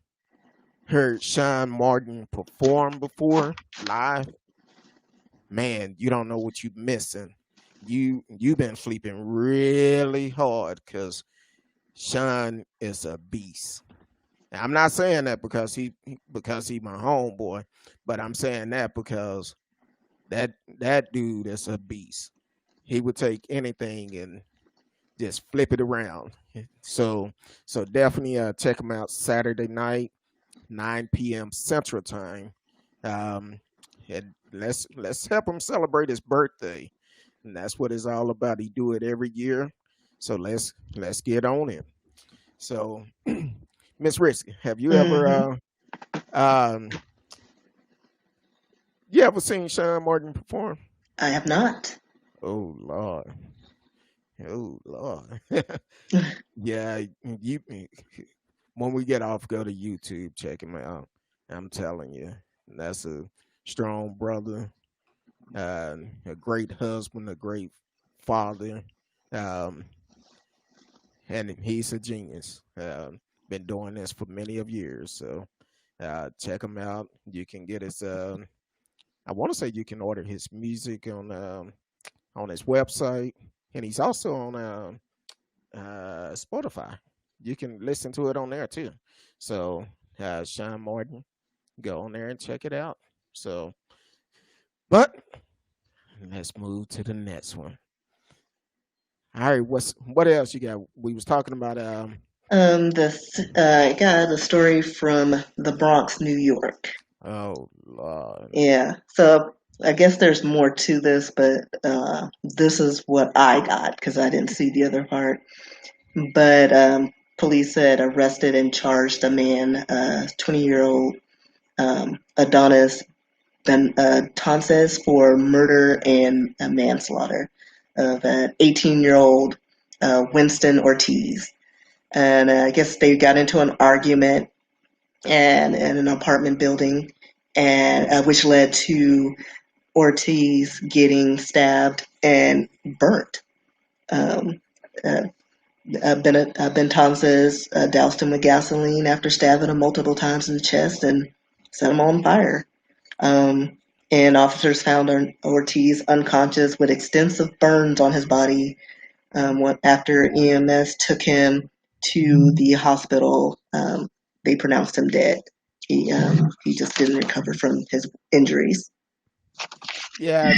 heard Shaun Martin perform before live, man, you don't know what you're missing. You've been sleeping really hard because Shaun is a beast. Now, I'm not saying that because he my homeboy, but I'm saying that because that dude is a beast. He would take anything and just flip it around. So definitely check him out Saturday night, 9 p.m. Central Time. Um, and let's help him celebrate his birthday, and that's what it's all about. He do it every year, so let's get on it. So, Miss Risky, have you ever Hmm. um you ever seen Shaun Martin perform? I have not. Oh Lord, oh Lord, yeah. You when we get off, go to YouTube, check him out. I'm telling you, that's a strong brother, a great husband, a great father, um, and he's a genius. Been doing this for many of years, so check him out. You can get his. I want to say you can order his music on his website, and he's also on Spotify. You can listen to it on there too. So, Shaun Martin, go on there and check it out. So, but let's move to the next one. All right, what else you got? We was talking about I got a story from the Bronx, New York. oh Lord. Yeah, so I guess there's more to this, but this is what I got because I didn't see the other part. But police said arrested and charged a man, 20-year-old Adonis Tonses, for murder and manslaughter of an 18-year-old Winston Ortiz. And I guess they got into an argument and in an apartment building, and which led to Ortiz getting stabbed and burnt. Um, uh, Bentonces doused him with gasoline after stabbing him multiple times in the chest and set him on fire. Um, and officers found Ortiz unconscious with extensive burns on his body. After EMS took him to the hospital, they pronounced him dead. He just didn't recover from his injuries. Yeah,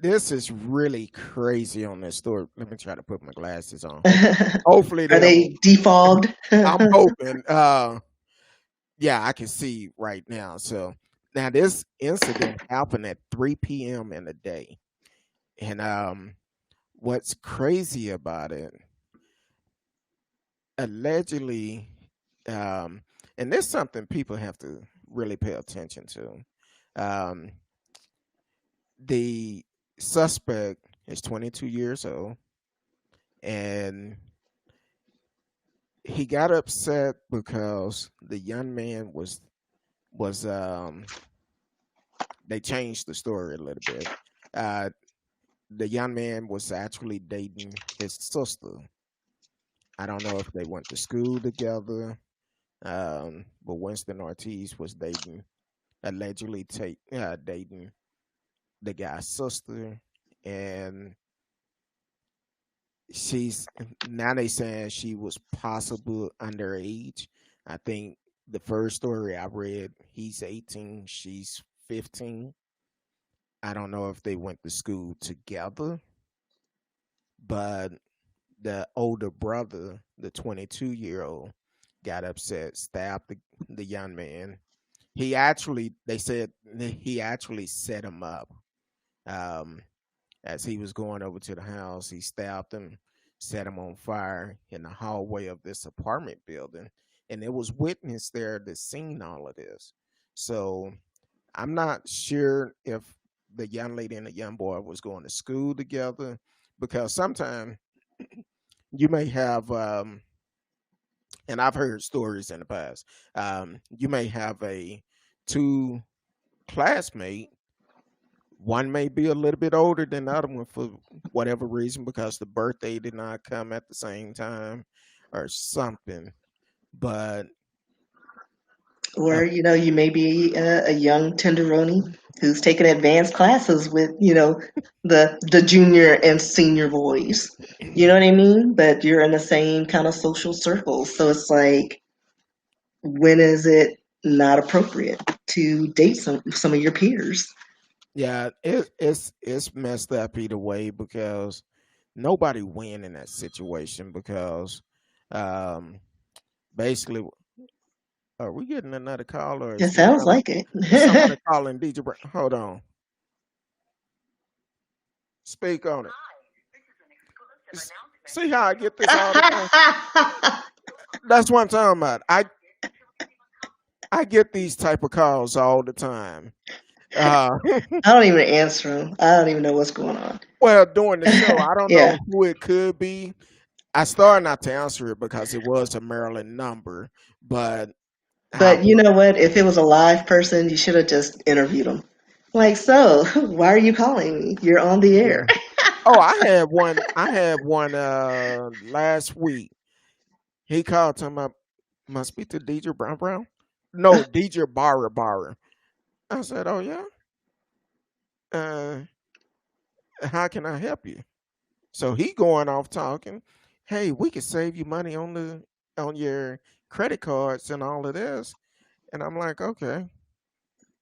this is really crazy on this story. Let me try to put my glasses on. Hopefully Are they don't. they defogged? I'm hoping. Yeah, I can see right now. So now this incident happened at 3 p.m. in the day, and what's crazy about it, allegedly, um, and this is something people have to really pay attention to. Um, the suspect is 22 years old, and he got upset because the young man was they changed the story a little bit. Uh, the young man was actually dating his sister. I don't know if they went to school together, but Winston Ortiz was dating allegedly dating the guy's sister, and she's now they saying she was possible underage. I think the first story I read, he's 18, she's 15. I don't know if they went to school together, but the older brother, the 22-year-old, got upset, stabbed the young man. He actually, they said he actually set him up. Um, as he was going over to the house, he stabbed him, set him on fire in the hallway of this apartment building. And it was witness there that seen all of this. So I'm not sure if the young lady and the young boy was going to school together, because sometimes you may have and I've heard stories in the past. You may have a two classmate. One may be a little bit older than the other one for whatever reason, because the birthday did not come at the same time or something. But Or, uh, you may be a young tenderoni who's taking advanced classes with, the junior and senior boys. You know what I mean? But you're in the same kind of social circle. So it's like, when is it not appropriate to date some of your peers? yeah, it's messed up either way, because nobody win in that situation, because um, basically, are we getting another call, or It sounds like it. is somebody calling DJ? Hold on, speak on it. See how I get this all the time? That's what I'm talking about. I get these type of calls all the time. Uh, I don't even answer them. I don't even know what's going on. well, during the show, I don't Yeah. know who it could be. I started not to answer it because it was a Maryland number, but I But you was, know what? If it was a live person, you should have just interviewed them. Like, so, why are you calling me? You're on the yeah. air. Oh, I had one. I had one last week. He called, talking about, must speak to DJ Brown Brown. No, DJ Barra Barra. I said, oh yeah. Uh, how can I help you? So he going off talking, hey, we could save you money on your credit cards and all of this. And I'm like, okay.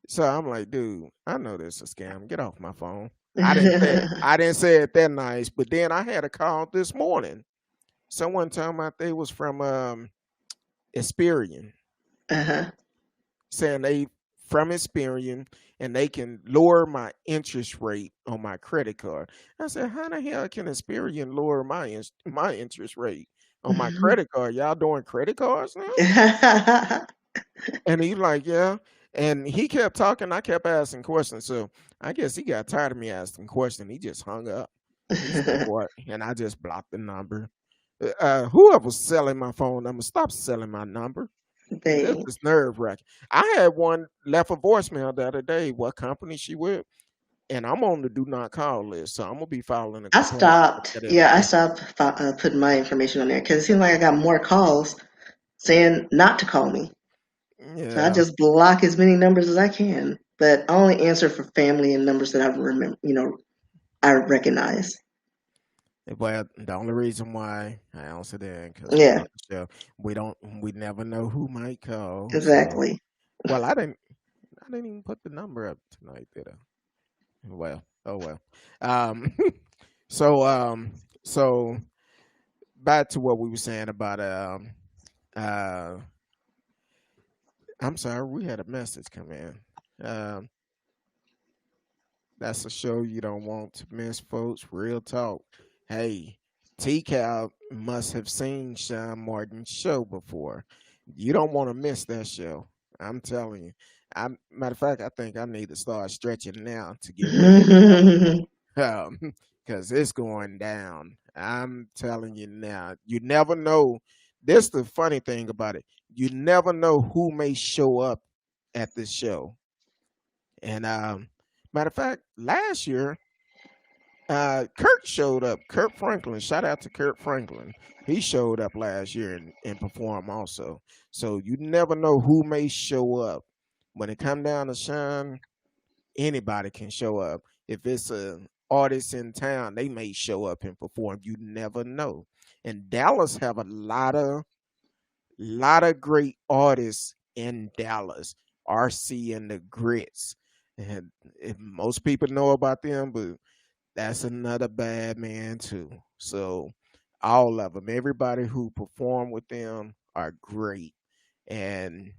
So I'm like, dude, I know this is a scam. Get off my phone. I didn't say it that nice, but then I had a call this morning. Someone talking about they was from Experian, Uh-huh. saying they from Experian and they can lower my interest rate on my credit card. I said, how the hell can Experian lower my interest rate on my credit card? Y'all doing credit cards now? And he like, yeah. And he kept talking. I kept asking questions. So I guess he got tired of me asking questions. He just hung up. He said, what? And I just blocked the number. Whoever's selling my phone number, stop selling my number. This They, is nerve wracking. I had one left a voicemail the other day, what company she with, and I'm on the do not call list. So I'm going to be filing a I complaint stopped. at that Yeah, I information. stopped putting my information on there because it seemed like I got more calls saying not to call me. So I Yeah. just block as many numbers as I can, but I only answer for family and numbers that I remember. I recognize. But the only reason why I answered that, because we Yeah, on the show, we never know who might call. So, exactly. well, I didn't even put the number up tonight, did I? Well, oh well. Um, so back to what we were saying about uh, I'm sorry, we had a message come in. Um, That's a show you don't want to miss, folks. Real talk. Hey, T Cal must have seen Sean Martin's show before. You don't want to miss that show. I'm telling you. Matter of fact, I think I need to start stretching now to get ready because it's going down. I'm telling you now. You never know. This the funny thing about it. You never know who may show up at this show. And matter of fact, last year, Kurt showed up. Kurt Franklin. Shout out to Kurt Franklin. He showed up last year and performed also. So you never know who may show up. when it come down to Shaun, anybody can show up. If it's a artist in town, they may show up and perform. You never know. And Dallas have a lot of great artists in Dallas. RC and the Grits. And if most people know about them, but that's another bad man too. So all of them, everybody who perform with them are great. And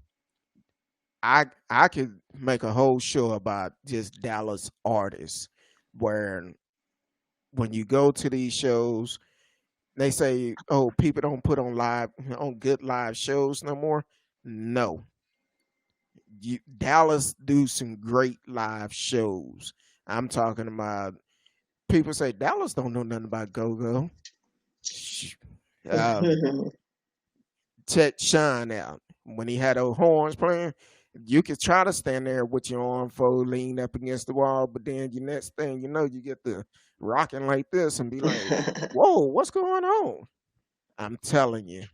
I could make a whole show about just Dallas artists where when you go to these shows, they say, "Oh, people don't put on good live shows no more." No, Dallas do some great live shows. I'm talking about people say Dallas don't know nothing about go go. Um, check Shaun out when he had those horns playing. You could try to stand there with your arm fold, lean up against the wall, but then your next thing you know, you get the rocking like this and be like, "Whoa, what's going on?" I'm telling you.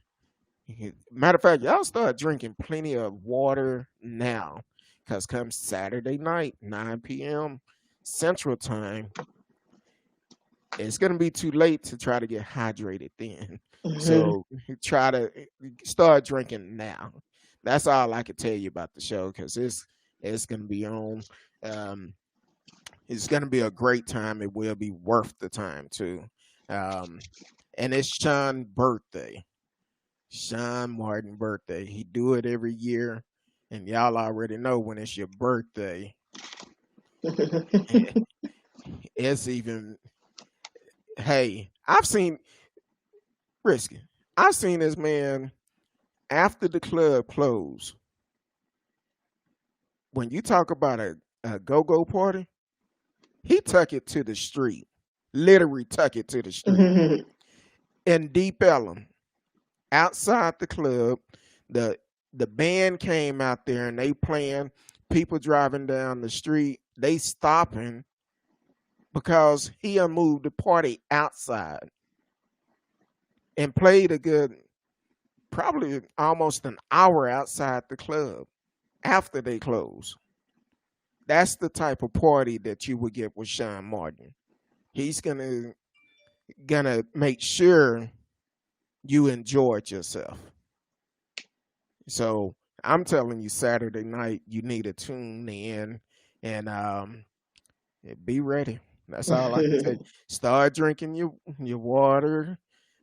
Matter of fact, y'all start drinking plenty of water now, because come Saturday night, 9 p.m. Central Time, it's gonna be too late to try to get hydrated then. So try to start drinking now. That's all I can tell you about the show because it's gonna be on. Um, it's gonna be a great time. It will be worth the time too. Um, and it's Sean's birthday. Shaun Martin birthday. He do it every year, and y'all already know when it's your birthday. It's even. Hey, I've seen Risky. I've seen this man after the club closed. When you talk about a go-go party, he took it to the street. Literally took it to the street. In Deep Ellum, outside the club, the the band came out there and they playing, people driving down the street, they stopping because he had moved the party outside and played a good probably almost an hour outside the club after they closed. That's the type of party that you would get with Shaun Martin. He's gonna make sure you enjoyed yourself. So I'm telling you, Saturday night you need to tune in and be ready. That's all I can tell you. Start drinking your water.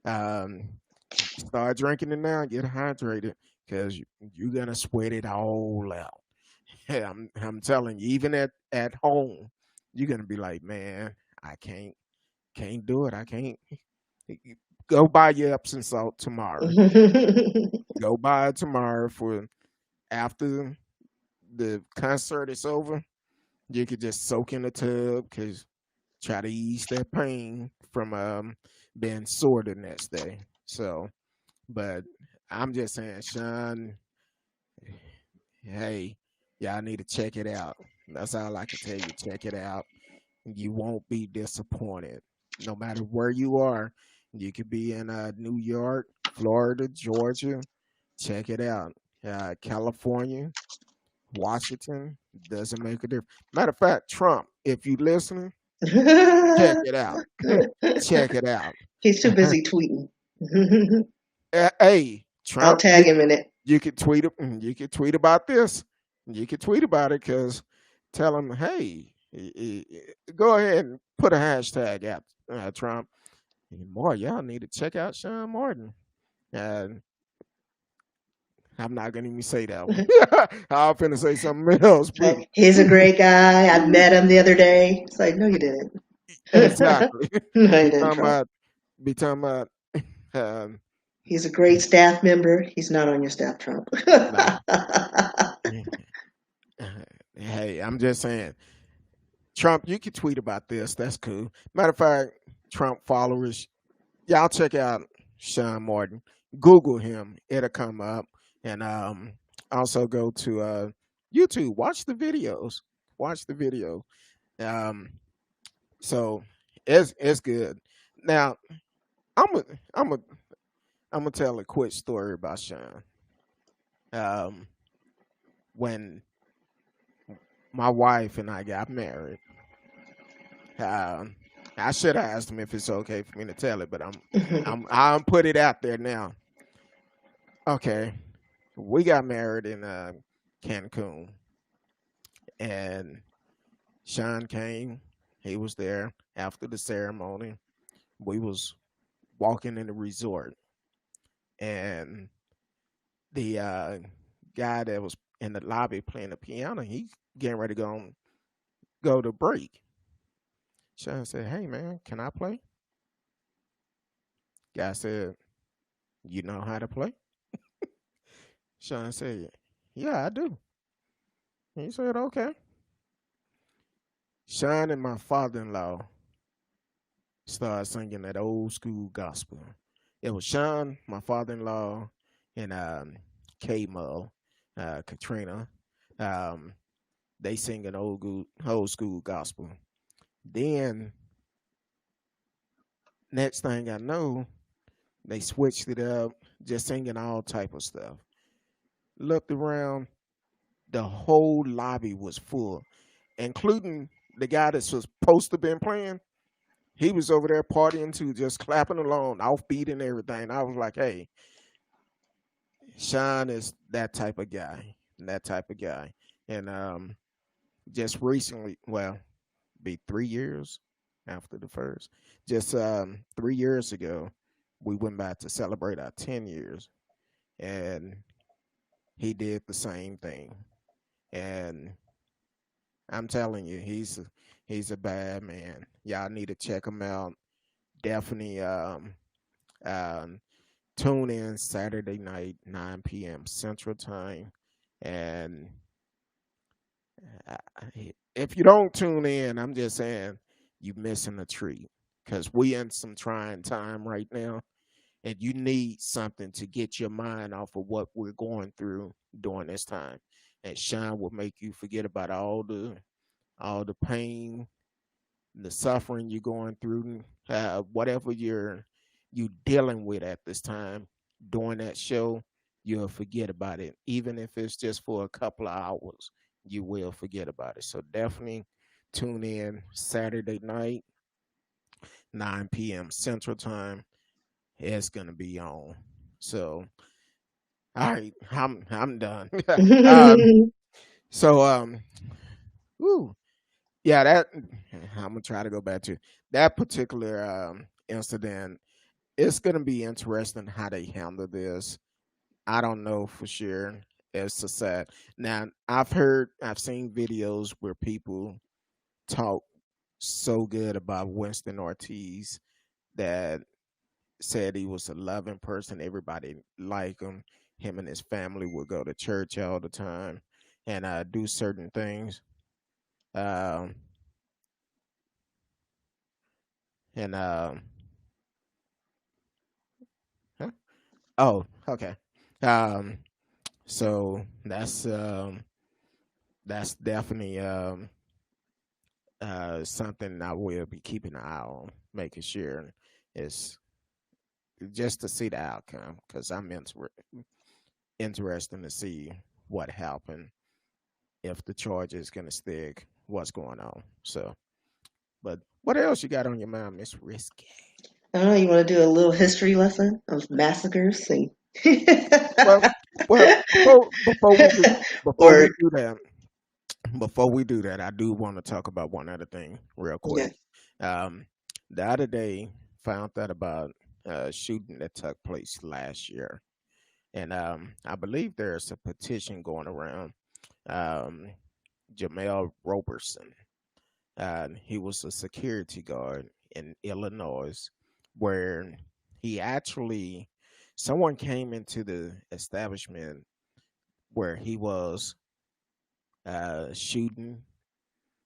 Um, start drinking it now. Get hydrated because you're gonna sweat it all out. Yeah, I'm telling you, even at home, you're gonna be like, man, I can't do it. I can't. Go buy your Epsom salt tomorrow. Go buy it tomorrow for after the concert is over. You could just soak in the tub because try to ease that pain from being sore the next day. So, but I'm just saying, Shaun, hey, y'all need to check it out. That's all I can tell you. Check it out. You won't be disappointed. No matter where you are, you could be in New York, Florida, Georgia. Check it out. California, Washington, doesn't make a difference. Matter of fact, Trump, if you listening, check it out. Check it out. He's too busy tweeting. Hey, I'll Trump, tag him in it. you could tweet it. You could tweet about this. You could tweet about it because tell him, hey, go ahead and put a hashtag out, Trump. Boy, y'all need to check out Shaun Martin. And I'm not gonna even say that one. I'm finna say something else, but Like, he's a great guy. I met him the other day. It's like, no, you didn't. exactly. No, you be didn't, talking Trump. about, be talking about. Um, He's a great staff member. He's not on your staff, Trump. nah. Hey, I'm just saying, Trump. You can tweet about this. That's cool. Matter of fact, Trump followers, y'all check out Shaun Martin. Google him. It'll come up. And also go to YouTube. Watch the videos. Watch the video. Um, so it's good. Now I'm a I'm a I'm gonna tell a quick story about Shaun. Um, when my wife and I got married. Um, I should have asked him if it's okay for me to tell it, but I'm put it out there now. Okay, we got married in Cancun, and Shaun came. He was there after the ceremony. We was walking in the resort, and the guy that was in the lobby playing the piano, he getting ready to go to break. Shaun said, "Hey man, can I play?" Guy said, "You know how to play?" Shaun said, "Yeah, I do." He said, "Okay." Shaun and my father-in-law started singing that old school gospel. It was Shaun, my father-in-law, and K Mo, Katrina. Um, they sing an old school gospel. Then next thing I know, they switched it up, just singing all type of stuff. Looked around, the whole lobby was full, including the guy that's supposed to been playing. He was over there partying too, just clapping along, offbeat and everything. I was like, hey, Shaun is that type of guy, that type of guy. And just recently, well, be 3 years after the first, just 3 years ago, we went back to celebrate our 10 years, and he did the same thing. And I'm telling you, he's a bad man. Y'all need to check him out. Definitely um, tune in Saturday night, 9 p.m. Central Time. And if you don't tune in, I'm just saying you missing a treat because we in some trying time right now, and you need something to get your mind off of what we're going through during this time. And Shaun will make you forget about all the pain, the suffering you're going through, whatever you dealing with at this time during that show, you'll forget about it. Even if it's just for a couple of hours, you will forget about it. So definitely tune in Saturday night, 9 p.m. Central Time. It's gonna be on. So all right, I'm done. um, so whew, yeah, that I'm gonna try to go back to that particular incident. It's gonna be interesting how they handle this. I don't know for sure. It's a sad. Now I've seen videos where people talk so good about Winston Ortiz that said he was a loving person. Everybody like him. Him and his family would go to church all the time and do certain things. Um, and huh? Oh, okay. Um, so that's definitely something I will be keeping an eye on, making sure it's just to see the outcome because I'm interested to see what happened, if the charge is gonna stick, what's going on. So, but what else you got on your mind, Miss Risky? I don't know. You want to do a little history lesson of massacres, and Well, well, before or we do that, before we do that, I do want to talk about one other thing real yeah. quick. Um, the other day, found out about a shooting that took place last year, and I believe there's a petition going around. Um, Jamel Roberson, he was a security guard in Illinois, where he actually someone came into the establishment where he was shooting.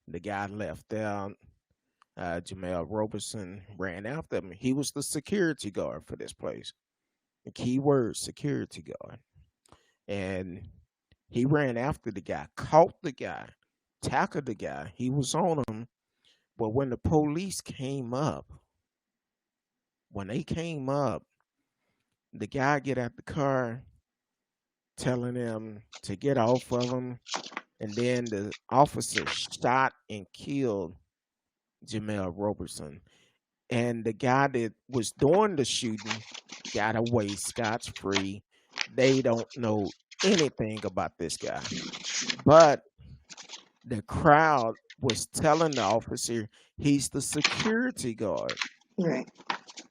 The guy left out. Jamel Roberson ran after him. He was the security guard for this place. The key word security guard. And he ran after the guy, caught the guy, tackled the guy. He was on him. But when the police came up, when they came up, the guy get out the car telling them to get off of him and then the officer shot and killed Jamel Robertson. And the guy that was doing the shooting got away scotch free. They don't know anything about this guy. But the crowd was telling the officer he's the security guard, Right.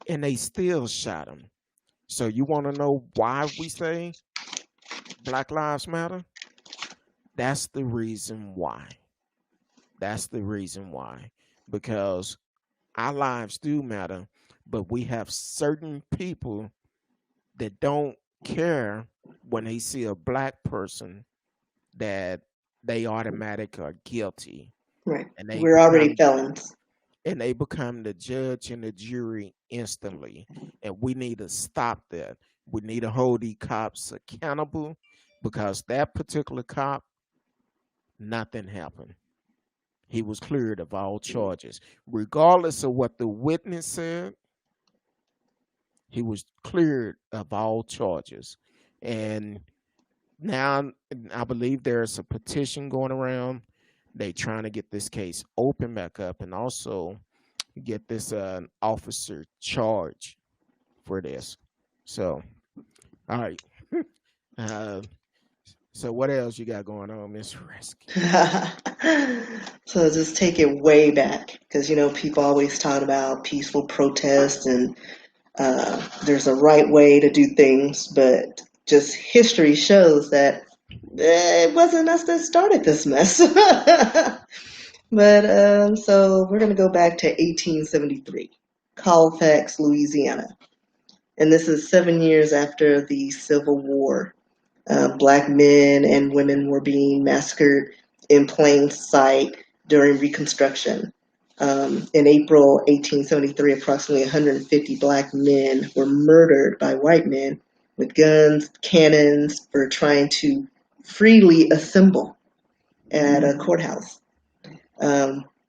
and they still shot him. So you want to know why we say Black Lives Matter? That's the reason why. That's the reason why. Because our lives do matter, but we have certain people that don't care when they see a black person that they automatic are guilty, Right. and they We're already become felons. the judge and the jury instantly. And we need to stop that. We need to hold these cops accountable, because that particular cop, nothing happened. He was cleared of all charges. Regardless of what the witness said, he was cleared of all charges. And now I believe there's a petition going around. They trying to get this case open back up, and also get this officer charged for this. So, all right. uh, so what else you got going on, Miss Rescue? So just take it way back because people always talk about peaceful protest and there's a right way to do things, but just history shows that it wasn't us that started this mess. But so we're going to go back to 1873, Colfax, Louisiana. And this is 7 years after the Civil War. Black men and women were being massacred in plain sight during Reconstruction. In April 1873, approximately 150 black men were murdered by white men with guns, cannons, for trying to freely assemble at a courthouse.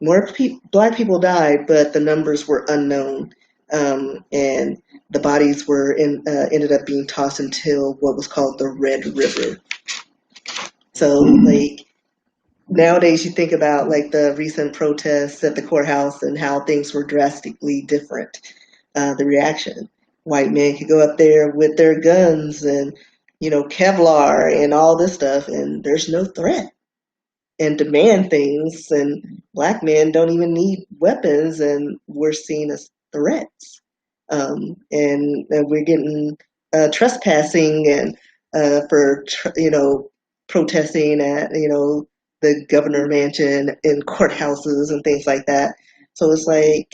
More black people died, but the numbers were unknown, and the bodies were ended up being tossed into what was called the Red River. So, like nowadays, you think about like the recent protests at the courthouse and how things were drastically different. The reaction: white men could go up there with their guns and Kevlar and all this stuff, and there's no threat and demand things, and black men don't even need weapons, and we're seen as threats. And we're getting trespassing and for protesting at the governor mansion and courthouses and things like that. So it's like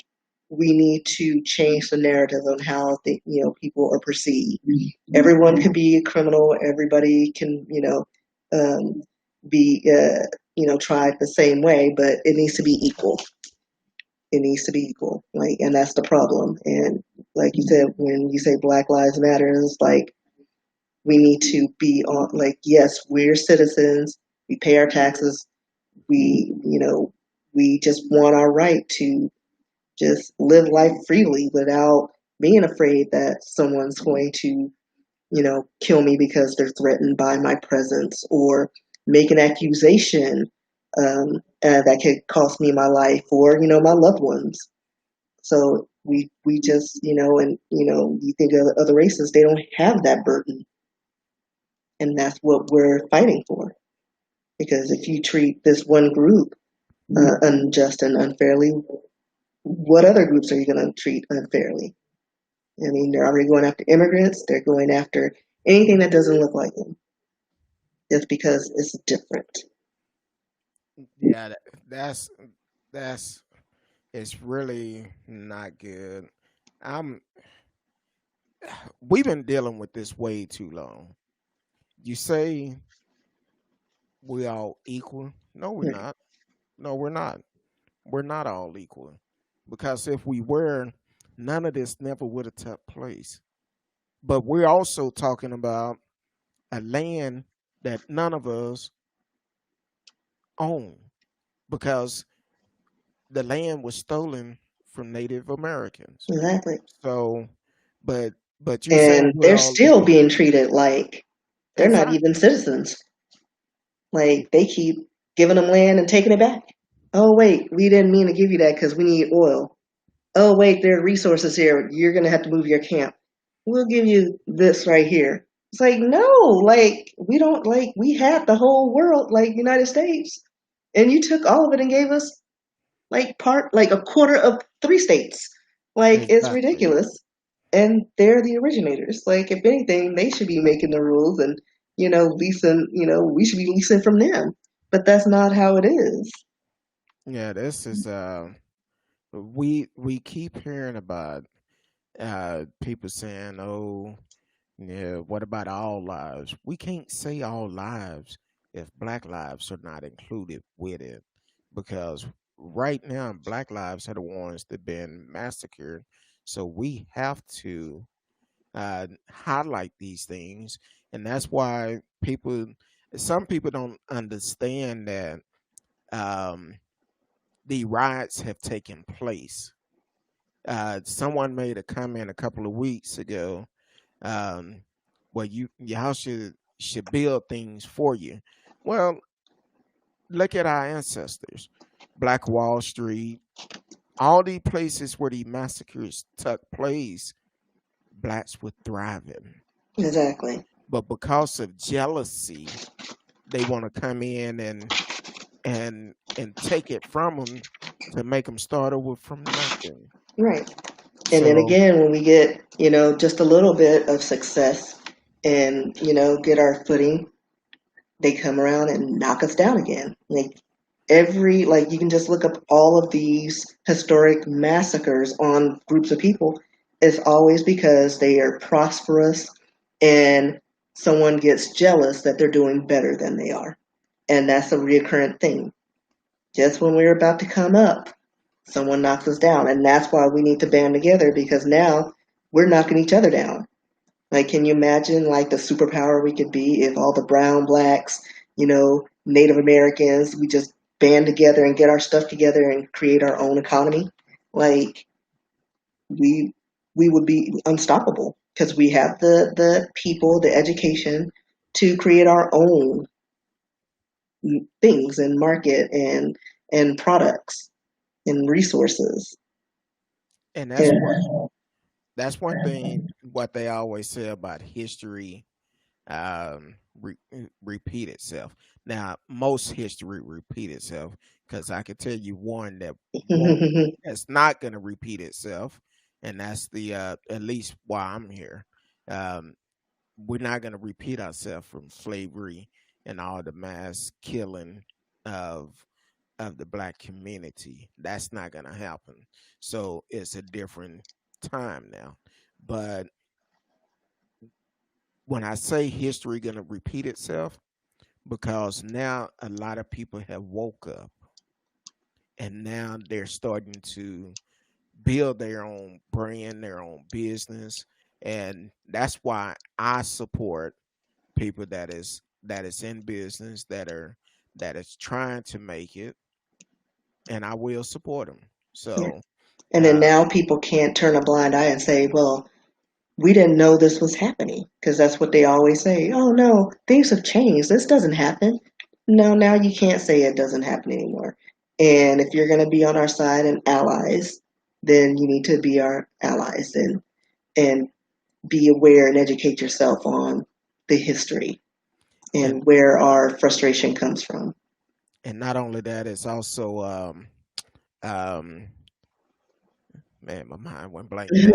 we need to change the narrative on how people are perceived. Everyone can be a criminal. Everybody can um, be tried the same way, but it needs to be equal. It needs to be equal. Like, and that's the problem. And like you said, when you say Black Lives Matter, it's like we need to be on. Like, yes, we're citizens. We pay our taxes. We just want our right to just live life freely without being afraid that someone's going to kill me because they're threatened by my presence or make an accusation that could cost me my life or my loved ones. So we just and you think of other races, they don't have that burden, and that's what we're fighting for. Because if you treat this one group unjust and unfairly, what other groups are you going to treat unfairly? I mean, they're already going after immigrants. They're going after anything that doesn't look like them, just because it's different. Yeah, that's that's it's really not good. I'm We've been dealing with this way too long. You say we all equal? No, we're Right. not. No, we're not. We're not all equal. Because if we were, none of this never would have took place. But we're also talking about a land that none of us own, because the land was stolen from Native Americans. Exactly. So, but you're saying And we're they're all still equal. being treated like they're not even Exactly. citizens. Like they keep giving them land and taking it back. Oh, wait, we didn't mean to give you that because we need oil. Oh, wait, there are resources here. You're going to have to move your camp. We'll give you this right here. It's like, no, like, we don't, like, we had the whole world, like, United States, and you took all of it and gave us, like, a quarter of 3 states. Like, it's Exactly. ridiculous. And they're the originators. Like, if anything, they should be making the rules and, leasing, we should be leasing from them. But that's not how it is. Yeah, this is we keep hearing about people saying, "Oh, yeah, what about all lives?" We can't say all lives if black lives are not included with it, because right now black lives are the ones that been massacred. So we have to highlight these things, and that's why some people don't understand that um, the riots have taken place. Someone made a comment a couple of weeks ago, um, well, y'all should build things for you. Well, look at our ancestors, Black Wall Street, all the places where the massacres took place. Blacks were thriving, Exactly. but because of jealousy, they want to come in and take it from them to make them start over from nothing. Right. And then So, again, when we get, just a little bit of success and, get our footing, they come around and knock us down again. Like you can just look up all of these historic massacres on groups of people. It's always because they are prosperous and someone gets jealous that they're doing better than they are. And that's a recurrent thing. Just when we're about to come up, someone knocks us down. And that's why we need to band together because now we're knocking each other down. Like, can you imagine like the superpower we could be if all the brown, blacks, Native Americans, we just band together and get our stuff together and create our own economy? Like, we we would be unstoppable because we have the people, the education to create our own things and market and products and resources. and And that's one thing what they always say about history, repeat itself. Now, most history repeat itself, because I could tell you one that won't, that's not going to repeat itself, and that's the at least why I'm here. Um, we're not going to repeat ourselves from slavery and all the mass killing of the black community. That's not going to happen. So it's a different time now. But when I say history going to repeat itself, because now a lot of people have woke up and now they're starting to build their own brand, their own business, and that's why I support people that is in business, that is trying to make it, and I will support them. yeah. So, And then uh, now people can't turn a blind eye and say, well, we didn't know this was happening because that's what they always say. Oh no, things have changed. This doesn't happen. No, now you can't say it doesn't happen anymore. And if you're going to be on our side and allies, then you need to be our allies and be aware and educate yourself on the history and and where our frustration comes from. not only that, it's also um man, my mind went blank now.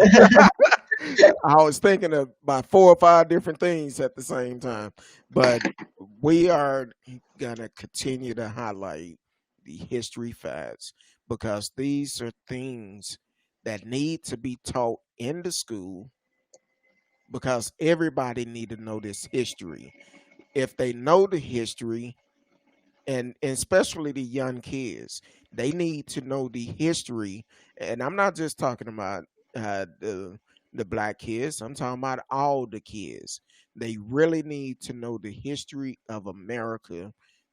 I was thinking of about 4 or 5 different things at the same time, but we are gonna continue to highlight the history facts, because these are things that need to be taught in the school, because everybody need to know this history. If they know the history, and especially the young kids, they need to know the history. And I'm not just talking about the black kids, I'm talking about all the kids. They really need to know the history of America,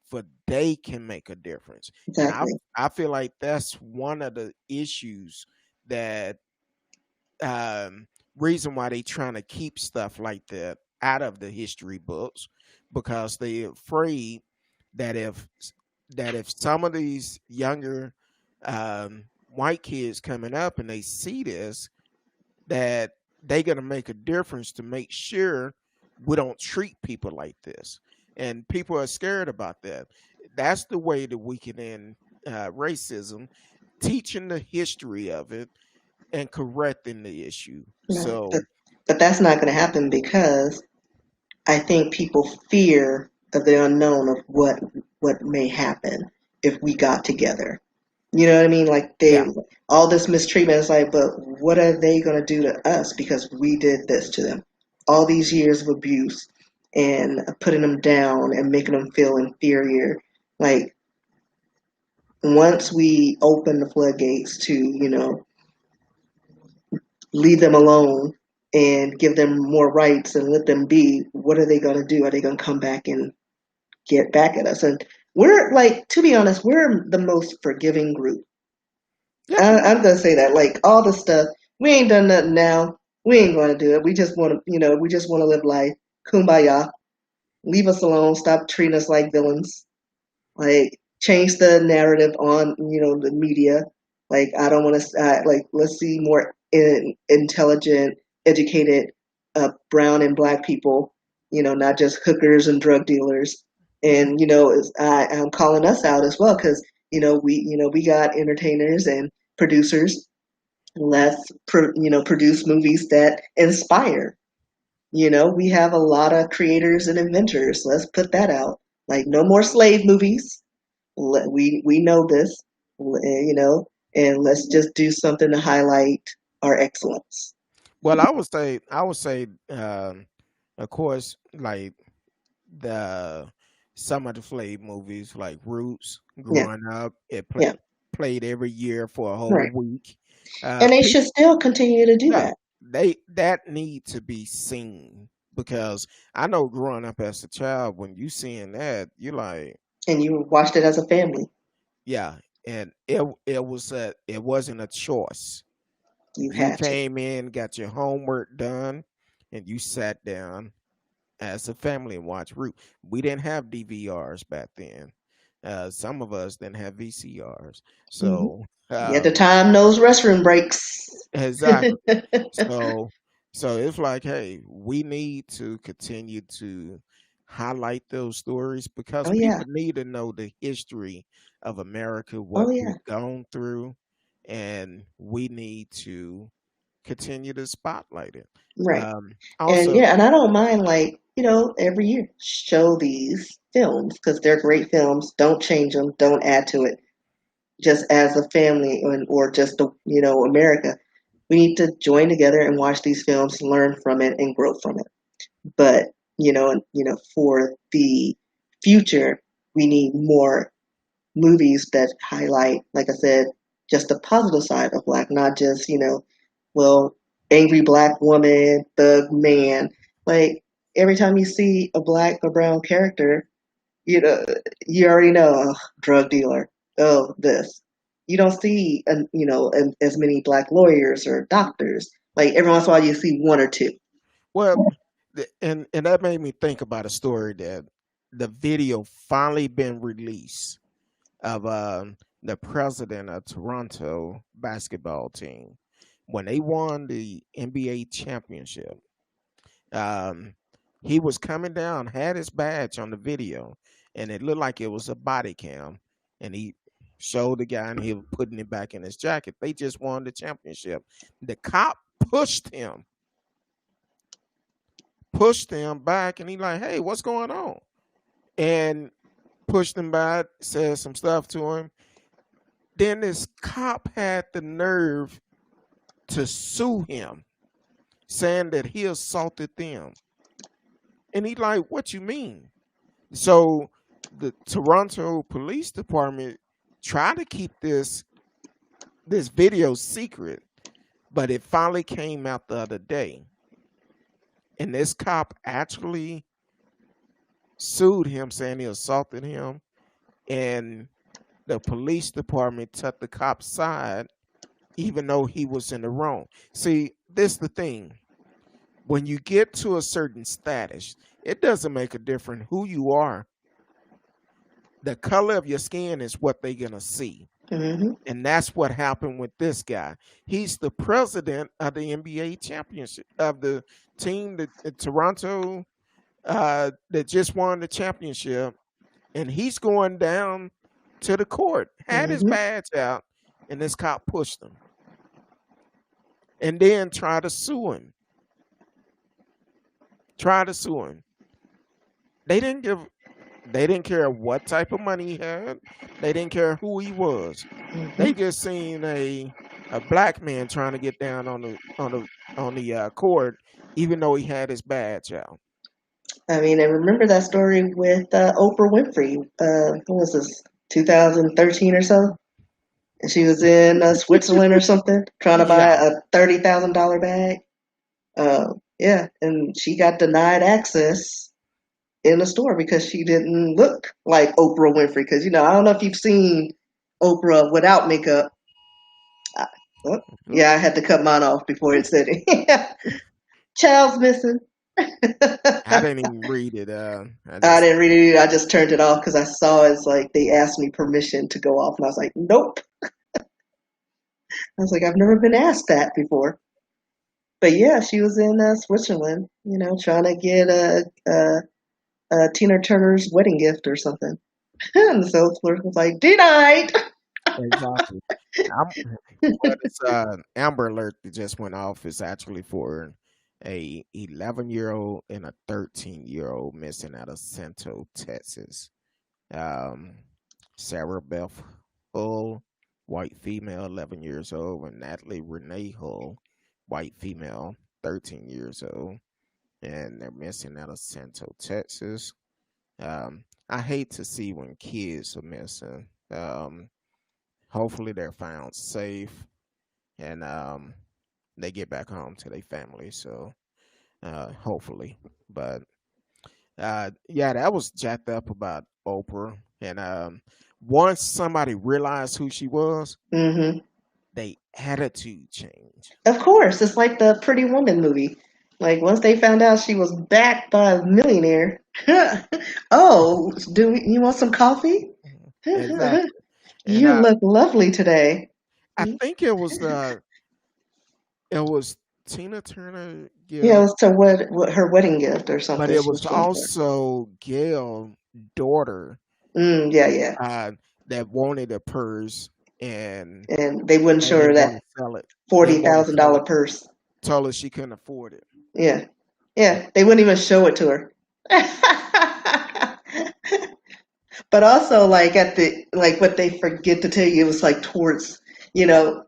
for they can make a difference. And Exactly. I feel like that's one of the issues, that um, reason why they trying to keep stuff like that out of the history books, because they're afraid that if that if some of these younger white kids coming up and they see this, that they're gonna make a difference to make sure we don't treat people like this. And people are scared about that. That's the way that we can end racism, teaching the history of it and correcting the issue. Right. But So but that's not going to happen because I think people fear of the unknown of what may happen if we got together. You know what I mean? Like they yeah, all this mistreatment is like, but what are they going to do to us because we did this to them? All these years of abuse and putting them down and making them feel inferior. Like once we open the floodgates to, leave them alone and give them more rights and let them be, what are they going to do? Are they going to come back and get back at us? And we're like, to be honest, we're the most forgiving group. yeah. I'm going to say that. Like all the stuff, we ain't done nothing now. We ain't going to do it. We just want to, we just want to live life. Kumbaya. Leave us alone. Stop treating us like villains. Like change the narrative on the media. Like I don't want to like let's see more intelligent, educated brown and black people. Not just hookers and drug dealers. And I'm calling us out as well because we got entertainers and producers. Let's produce movies that inspire. We have a lot of creators and inventors. Let's put that out. Like no more slave movies. We know this, and let's just do something to highlight our excellence. Well, I would say, of course, like the some of the slave movies, like Roots, Yeah, growing up, yeah, played every year for a whole right. week. And they People, should still continue to do yeah, that. they that need to be seen because I know growing up as a child, when you seeing that, you like, And you watched it as a family. yeah, and it wasn't a choice. You You had to. came in, got your homework done, and you sat down as a family and watched Root. We didn't have DVRs back then. Some of us didn't have VCRs. Hmm. So You had to time those restroom breaks. exactly. So it's like, hey, we need to continue to highlight those stories because Oh yeah. people need to know the history of America, Oh what yeah. we've gone through, and we need to continue to spotlight it. Right. And Also, yeah, and I don't mind like, every year show these films because they're great films. Don't change them. Don't add to it. Just as a family or just America, we need to join together and watch these films, learn from it, and grow from it. But for the future, we need more movies that highlight, like I said, just the positive side of black, not just well, angry black woman, thug man. Like every time you see a black or brown character, you know, you already know, oh, drug dealer. Oh, this. You don't see, as many black lawyers or doctors. Like every once in a while, you see one or two. well, and that made me think about a story that the video finally been released of the president of Toronto basketball team when they won the NBA championship. Um, he was coming down, had his badge on the video, and it looked like it was a body cam, and he showed the guy and he was putting it back in his jacket. They just won the championship. The cop pushed him back, and he like, "Hey, what's going on?" And pushed him back, said some stuff to him. Then this cop had the nerve to sue him, saying that he assaulted them. And he like, "What you mean?" So the Toronto Police Department tried to keep this video secret, but it finally came out the other day, and this cop actually sued him, saying he assaulted him, and the police department took the cop's side, even though he was in the wrong. See, this the thing. When you get to a certain status, it doesn't make a difference who you are. The color of your skin is what they're gonna see. Mm-hmm. And that's what happened with this guy. He's the president of the NBA championship of the team that Toronto that just won the championship, and he's going down to the court, had his Mm-hmm. badge out, and this cop pushed him, and then tried to sue him. Tried to sue him. They didn't give. They didn't care what type of money he had. They didn't care who he was. They Mm-hmm. just seen a black man trying to get down on the court, even though he had his badge out. I mean, I remember that story with Oprah Winfrey. What was this, 2013 or so? And she was in Switzerland or something, trying to buy Yeah. a $30,000 bag. Yeah, and she got denied access in the store because she didn't look like Oprah Winfrey. Because I don't know if you've seen Oprah without makeup. I, oh, Mhm. yeah, I had to cut mine off before it said it. Child's missing. I didn't even read it. I I just didn't read it either. I just turned it off because I saw it's like they asked me permission to go off, and I was like, nope. I was like, I've never been asked that before. But yeah, she was in Switzerland, trying to get Tina Turner's wedding gift or something. And the salesperson was like, denied. exactly. I'm, but it's Amber Alert that just went off is actually for a 11-year-old and a 13-year-old missing out of Central, Texas. Um, Sarah Beth Hull, white female, 11 years old, and Natalie Renee Hull, white female, 13 years old, and they're missing out of Central, Texas. I hate to see when kids are missing. Hopefully they're found safe and they get back home to their family. So hopefully, but yeah, that was jacked up about Oprah. And once somebody realized who she was, Hmm. they attitude change. Of course, it's like the Pretty Woman movie. Like once they found out she was backed by a millionaire, oh, you want some coffee? Mhm. Exactly. And You look lovely today. I think it was Tina Turner Yeah, it gift, was to what her wedding gift or but something it she was was going for. also Gail's daughter Yeah, yeah. uh, that wanted a purse and And they wouldn't they show her didn't want that to sell it. forty Didn't want to thousand sell dollar it. purse. Told her she couldn't afford it. Yeah, yeah. They wouldn't even show it to her. But also, like at the like what they forget to tell you, it was like towards, yeah,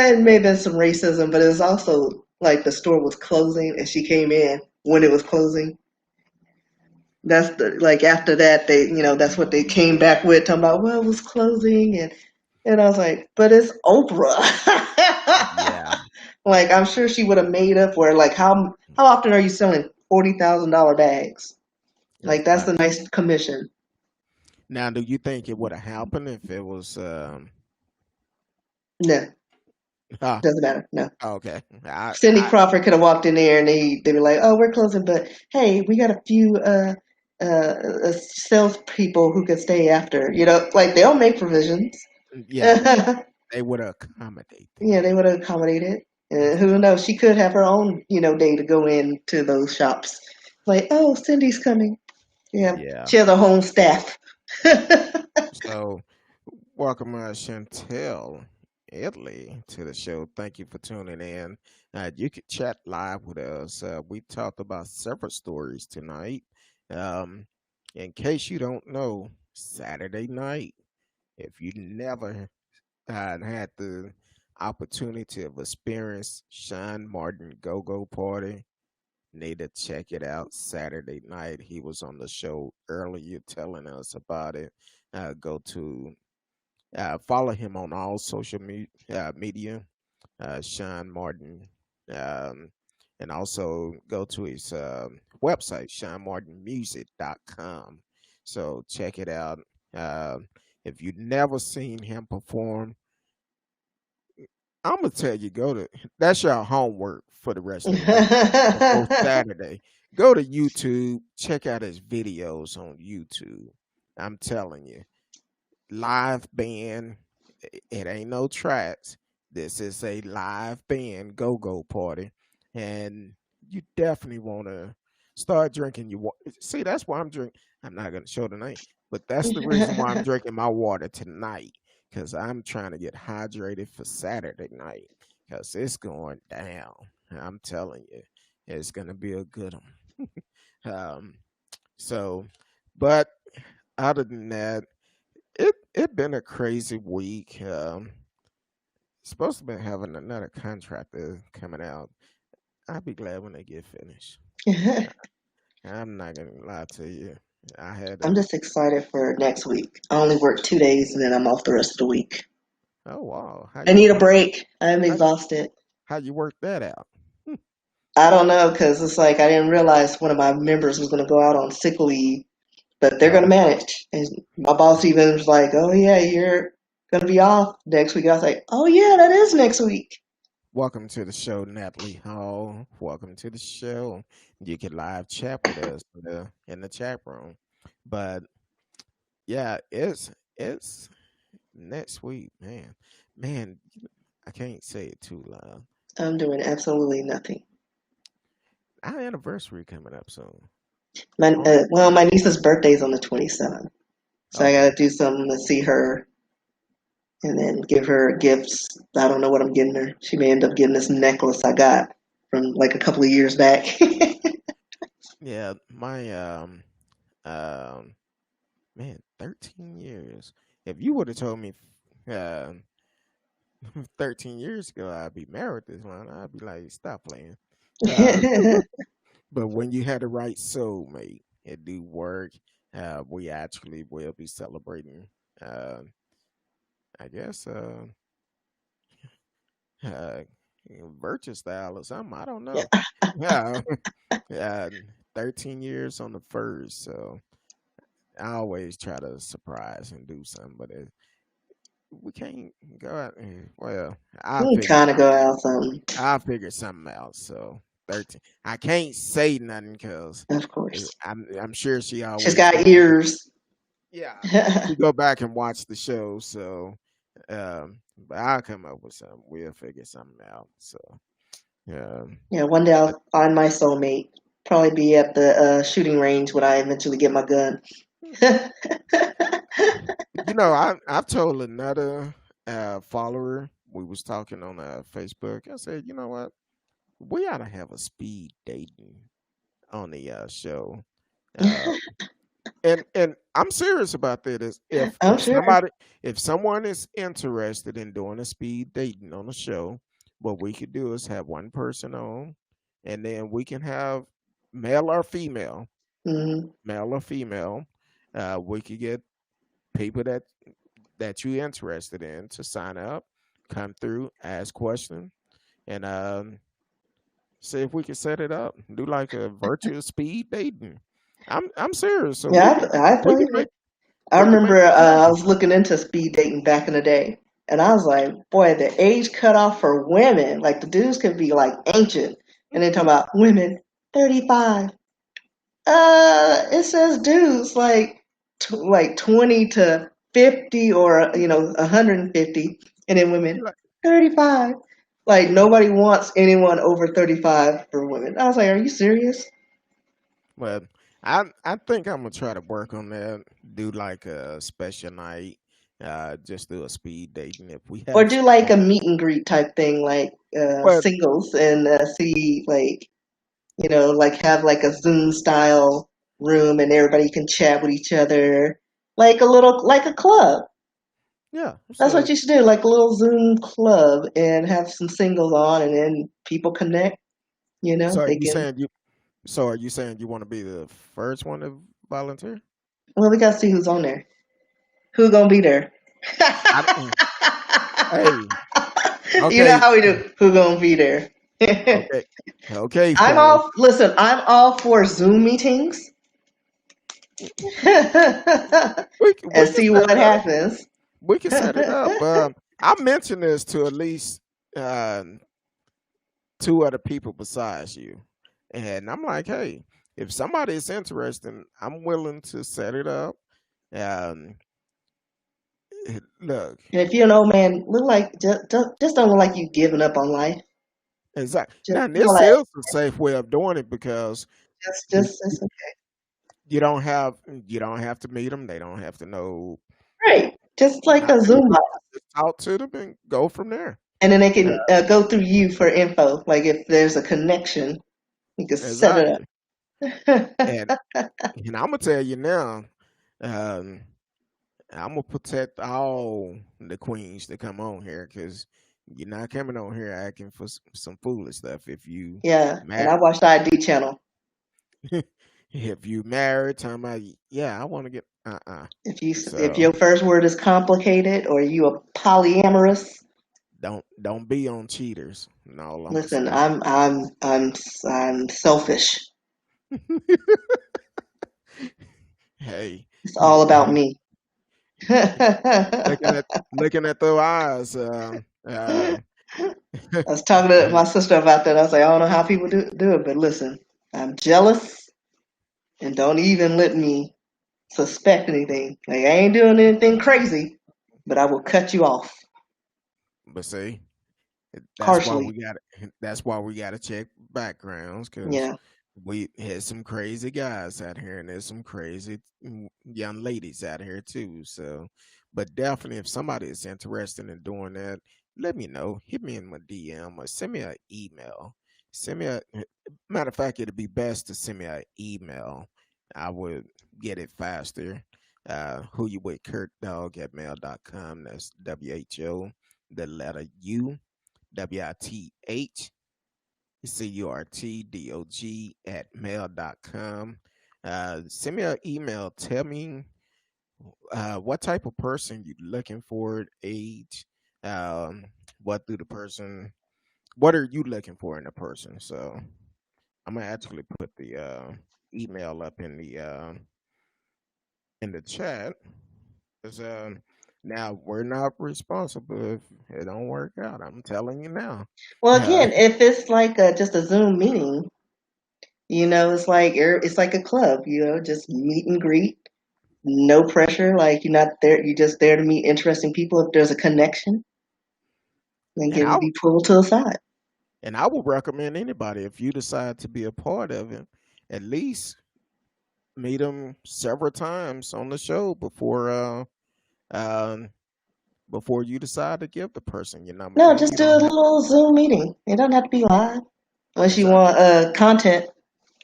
it may have been some racism, but it was also like the store was closing and she came in when it was closing. That's the like after that they, that's what they came back with, talking about, well, it was closing, and I was like, but it's Oprah. Yeah. Like I'm sure she would have made up for it. Like how often are you selling $40,000 bags? Like that's a Exactly. nice commission. Now, do you think it would have happened if it was No, ah, doesn't matter. No. okay. Cindy Crawford could have walked in there and they'd be like, "Oh, we're closing, but hey, we got a few salespeople who could stay after." Like they'll make provisions. Yeah, Yeah, they would accommodate them. they would have accommodated. Who knows? She could have her own, day to go into those shops. Like, oh, Cindy's coming. Yeah, Yeah. she has a home staff. So welcome Chantel Italy to the show. Thank you for tuning in. You could chat live with us. We talked about several stories tonight. Um, in case you don't know, Saturday night, if you never had the opportunity of experience Sean Martin Go Go Party, need to check it out Saturday night. He was on the show earlier telling us about it. Go to follow him on all social media, Sean Martin, um, and also go to his website, SeanMartinMusic.com. So check it out. If you've never seen him perform, I'm gonna tell you, go to that's your homework for the rest of the week. Before Saturday, go to YouTube, check out his videos on YouTube. I'm telling you. live band. It ain't no tracks. This is a live band go-go party, and you definitely want to start drinking your water. See, that's why I'm drinking. I'm not gonna show the name, but that's the reason why I'm drinking my water tonight, because I'm trying to get hydrated for Saturday night, because it's going down. I'm telling you, it's gonna be a good one. um, so, but other than that, it been a crazy week. Supposed to be having another contractor coming out. I'll be glad when they get finished. I'm not gonna lie to you. I had I'm a just excited for next week. I only work 2 days and then I'm off the rest of the week. oh wow, I need a break. I'm how you exhausted. how you work that out? I don't know because it's like I didn't realize one of my members was going to go out on sick leave, but they're going to Oh, manage. And my boss even was like, "Oh yeah, you're going to be off next week." I was like, "Oh yeah, that is next week." welcome to the show, Natalie Hall. Welcome to the show. You can live chat with us in the chat room. But yeah, it's next week, man. Man, I can't say it too loud. I'm doing absolutely nothing. Our anniversary coming up soon. My On well, my niece's birthday is on the 27th, so I got okay. to do something to see her and then give her gifts. I don't know what I'm getting her. She may end up getting this necklace I got from like a couple of years back. Yeah, my um man, 13 years. If you would have told me uh 13 years ago I'd be married this one, I'd be like, stop playing. Uh but when you had the right soulmate, it do work. We actually will be celebrating uh I guess uh virtue style or something. I don't know. Yeah. Yeah, 13 years on the first, so I always try to surprise and do something, but we can't go out. Well, I'm trying to go out something, I figure something out. So 13. I can't say nothing because of course. I'm sure she She's always got watches. ears. Yeah, she go back and watch the show. So, but I'll come up with something. We'll figure something out. So, yeah. Yeah, one day But I'll find my soulmate. Probably be at the shooting range when I eventually get my gun. I've told another follower. We was talking on Facebook. I said, you know what? We ought to have a speed dating on the show. Uh, and I'm serious about that. Is I'm sure. if someone is interested in doing a speed dating on the show, what we could do is have one person on, and then we can have male or female, Hmm. male or female. We could get people that you're interested in to sign up, come through, ask questions, and see if we can set it up. Do like a virtual speed dating. I'm serious. So Yeah, I we can believe make it. I we can make remember it I happen. was looking into speed dating back in the day, and I was like, boy, the age cutoff for women, like the dudes could be like ancient, and they talk about women 35. It says dudes like 20 to 50 or 150, and then women 35. Like nobody wants anyone over 35 for women. I was like, are you serious? But I think I'm gonna try to work on that. Do like a special night. Just do a speed dating if we Or have do like someone. a meet and greet type thing, like But singles, and see like like have like a Zoom style room, and everybody can chat with each other, like a little like a club. yeah, That's what so you should do, like a little Zoom club, and have some singles on, and then people connect. so are They you can. saying you so are you saying you want to be the first one to volunteer? Well, we gotta see who's on there. Who's gonna be there? I don't, hey, You know okay, how we do. Who gonna be there? okay, okay, I'm fellas. all. Listen, I'm all for Zoom meetings We and can see set what it up. happens. We can set it up. I mentioned this to at least uh, two other people besides you, and I'm like, hey, if somebody is interested, I'm willing to set it up. Um, Look, And if you're an old man, look like just don't look like you giving up on life. exactly. Just Now you know, this like is a safe way of doing it because you, just it's okay. you don't have you don't have to meet them. They don't have to know Great. Just like a nothing. Zoom box. Just talk to them and go from there. And then they Uh, can go through you for info. Like if there's a connection, you can set it exactly. up. And I'm gonna tell you now. Um, I'm gonna protect all the queens that come on here because you're not coming on here acting for some foolish stuff. If you Yeah, and married, I watched the ID channel. if you married, talking about yeah, I want to get If So your first word is complicated or you are polyamorous, don't be on cheaters. And all I'm gonna listen, say. I'm selfish. Hey, It's all about me. looking I at looking at their eyes. was talking to Hey, my sister about that. I was like, I don't know how people do it, but listen, I'm jealous and don't even let me suspect anything. Like I ain't doing anything crazy, but I will cut you off but see, that's why partially. we got that's why we got to check backgrounds because Yeah. we had some crazy guys out here and there's some crazy young ladies out here too. So, but definitely, if somebody is interested in doing that, let me know. Hit me in my DM or send me an email. Send me a matter of fact, it'd be best to send me an email. I would get it faster. Who you with kurtdog at mail.com. That's WHO, the letter U, WITH, at mail.com. Send me an email. Tell me what type of person you're looking for, age, um, what do the person, what are you looking for in a person? So I'm gonna actually put the email up in the chat. 'Cause, now we're not responsible if it don't work out. I'm telling you now. Well, Uh, again, if it's like just a Zoom meeting, it's like it's like a club. Just meet and greet, no pressure. Like you're not there. You're just there to meet interesting people. If there's a connection, then and can I be pulled to the side. and I would recommend anybody if you decide to be a part of it, at least meet them several times on the show um before you decide to give the person your number. No, Then just you do a don't have little Zoom meeting. It doesn't have to be live unless you exactly. want content.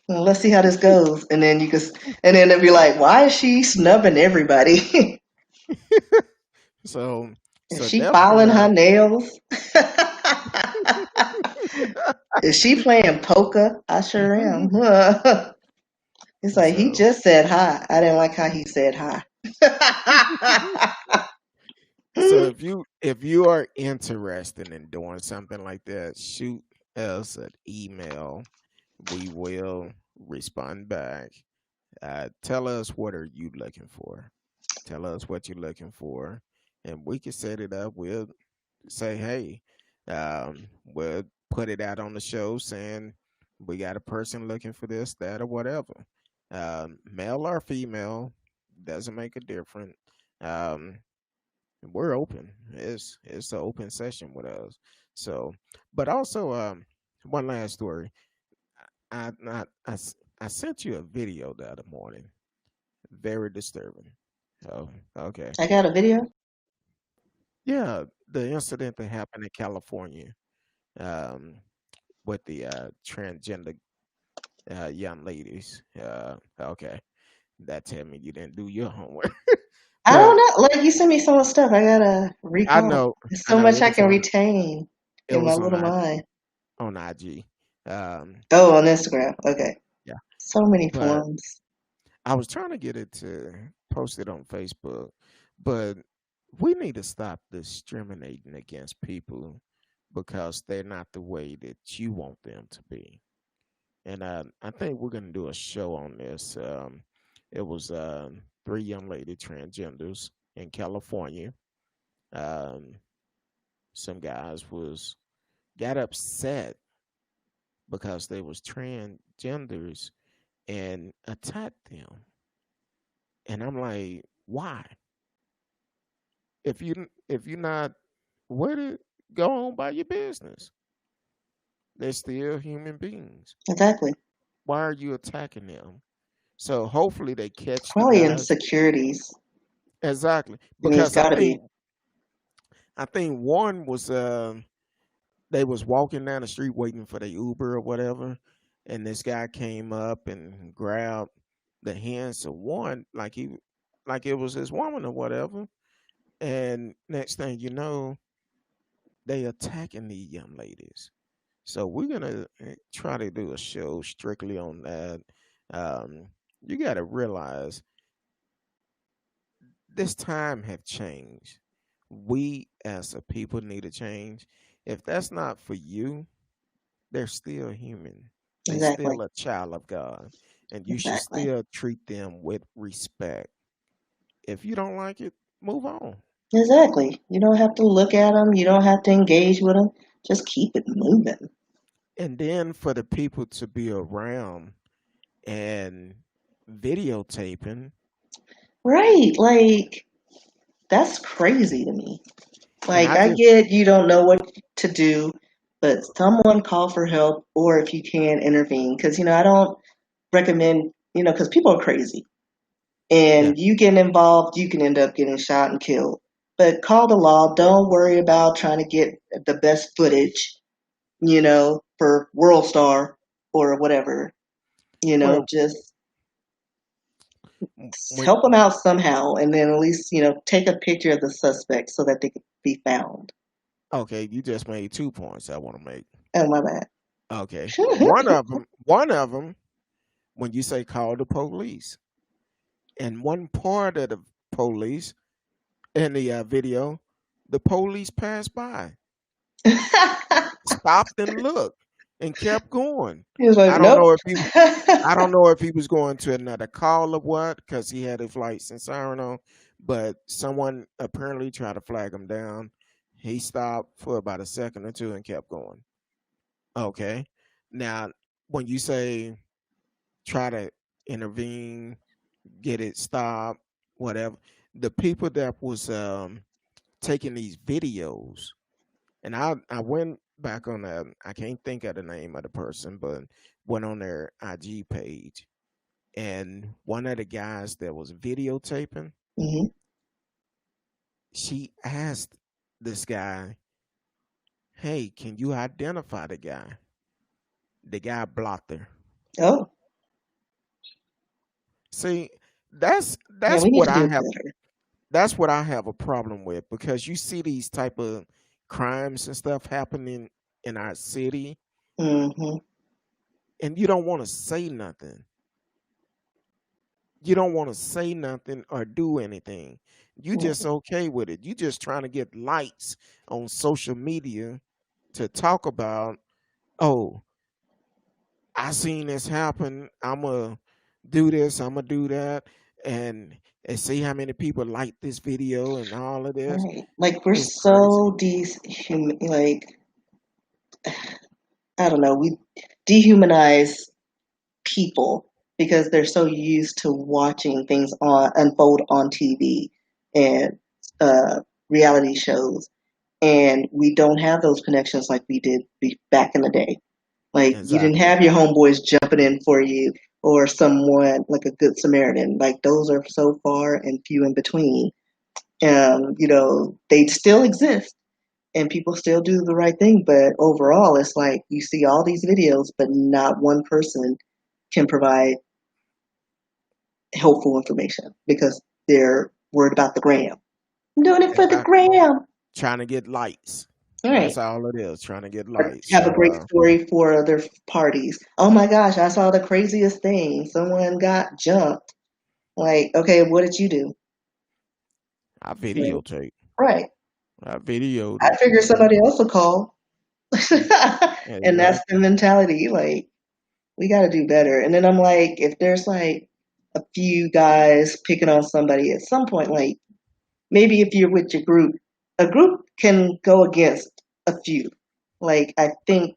Well, let's see how this goes, and then and then they'll be like, "Why is she snubbing everybody? So Is so she definitely filing her nails? Is she playing poker? I sure am." It's like he so just said hi. I didn't like how he said hi. so if you are interested in doing something like that, shoot us an email. We will respond back. Tell us what are you looking for. Tell us what you're looking for, and we can set it up. We'll say, hey, we'll put it out on the show saying we got a person looking for this, that, or whatever. Male or female doesn't make a difference. Um, we're open. It's an open session with us. So, but also, one last story. I I, I, s- I sent you a video the other morning. Very disturbing. Oh, okay. I got a video. Yeah, the incident that happened in California, um, with the transgender young ladies. Okay, that tell me you didn't do your homework. I But don't know. Like you sent me so much stuff. I gotta I recall. know, There's I so know much I can retain it in my was little mind. on IG. Oh, on Instagram. Okay. Yeah, So many but forms. I was trying to get it to post it on Facebook, but we need to stop discriminating against people because they're not the way that you want them to be. And I think we're gonna do a show on this. It was three young lady transgenders in California. Um, some guys was got upset because they was transgenders and attacked them. And I'm like, why? if you're not with it, go on by your business. They're still human beings. Exactly. Why are you attacking them? So hopefully they catch the Probably guys. insecurities. Exactly. I mean, it's Because got to be. I think one was they was walking down the street waiting for the Uber or whatever, and this guy came up and grabbed the hands of one like it was his woman or whatever. And next thing you know, they attacking these young ladies. So we're gonna try to do a show strictly on that. Um, you got to realize this time have changed. We as a people need to change. If that's not for you, they're still human. They Exactly. still a child of God, and you should Exactly. still treat them with respect. If you don't like it, move on. Exactly. You don't have to look at them. You don't have to engage with them. Just keep it moving. And then for the people to be around and videotaping, Right. Like, that's crazy to me. and Like, I I just get you don't know what to do, but someone call for help, or if you can intervene. Because, I don't recommend, because people are crazy. yeah. And you getting involved, you can end up getting shot and killed. But call the law. Don't worry about trying to get the best footage, for World Star or whatever. Well, Just when help them out somehow, and then at least take a picture of the suspect so that they can be found. okay, you just made 2 points I want to make. Oh my bad. Okay, one of them, when you say call the police, and one part of the police in the video, the police passed by, stopped and looked, and kept going. He was like, I don't nope. know if he, I don't know if he was going to another call or what, because he had his lights and siren on. But someone apparently tried to flag him down. He stopped for about a second or two and kept going. Okay. Now, when you say try to intervene, get it stopped, whatever, the people that was taking these videos, and I went back on that. I can't think of the name of the person, but went on their IG page, and one of the guys that was videotaping, Hmm. she asked this guy, "Hey, can you identify the guy?" The guy blocked her. Oh, See, yeah, that's we need what to I do have. better. That's what I have a problem with, because you see these type of crimes and stuff happening in our city, Hmm. and you don't want to say nothing. You don't want to say nothing or do anything. You just okay with it. You just trying to get likes on social media to talk about, oh, I seen this happen. I'ma do this, I'ma do that, and see how many people like this video and all of this. Right. Like, we're It's crazy. so like, I don't know, we dehumanize people because they're so used to watching things on unfold on TV and reality shows, and we don't have those connections like we did back in the day. Like, you didn't Exactly. have your homeboys jumping in for you, or someone like a good Samaritan. Like, those are so far and few in between. They still exist and people still do the right thing, but overall, it's like you see all these videos, but not one person can provide helpful information because they're worried about the gram. I'm doing it for the Exactly. gram. Trying to get likes. All That's right. all it is. Trying to get Or likes. have a So great story for other parties. Oh my gosh, I saw the craziest thing. Someone got jumped. Like, okay, what did you do? I Like, videotape. right. I videoed I it. figure And somebody else will call. And that's the exactly. mentality. Like, we got to do better. And then I'm like, if there's like a few guys picking on somebody at some point, like maybe if you're with your group, a group can go against a few. Like, I think,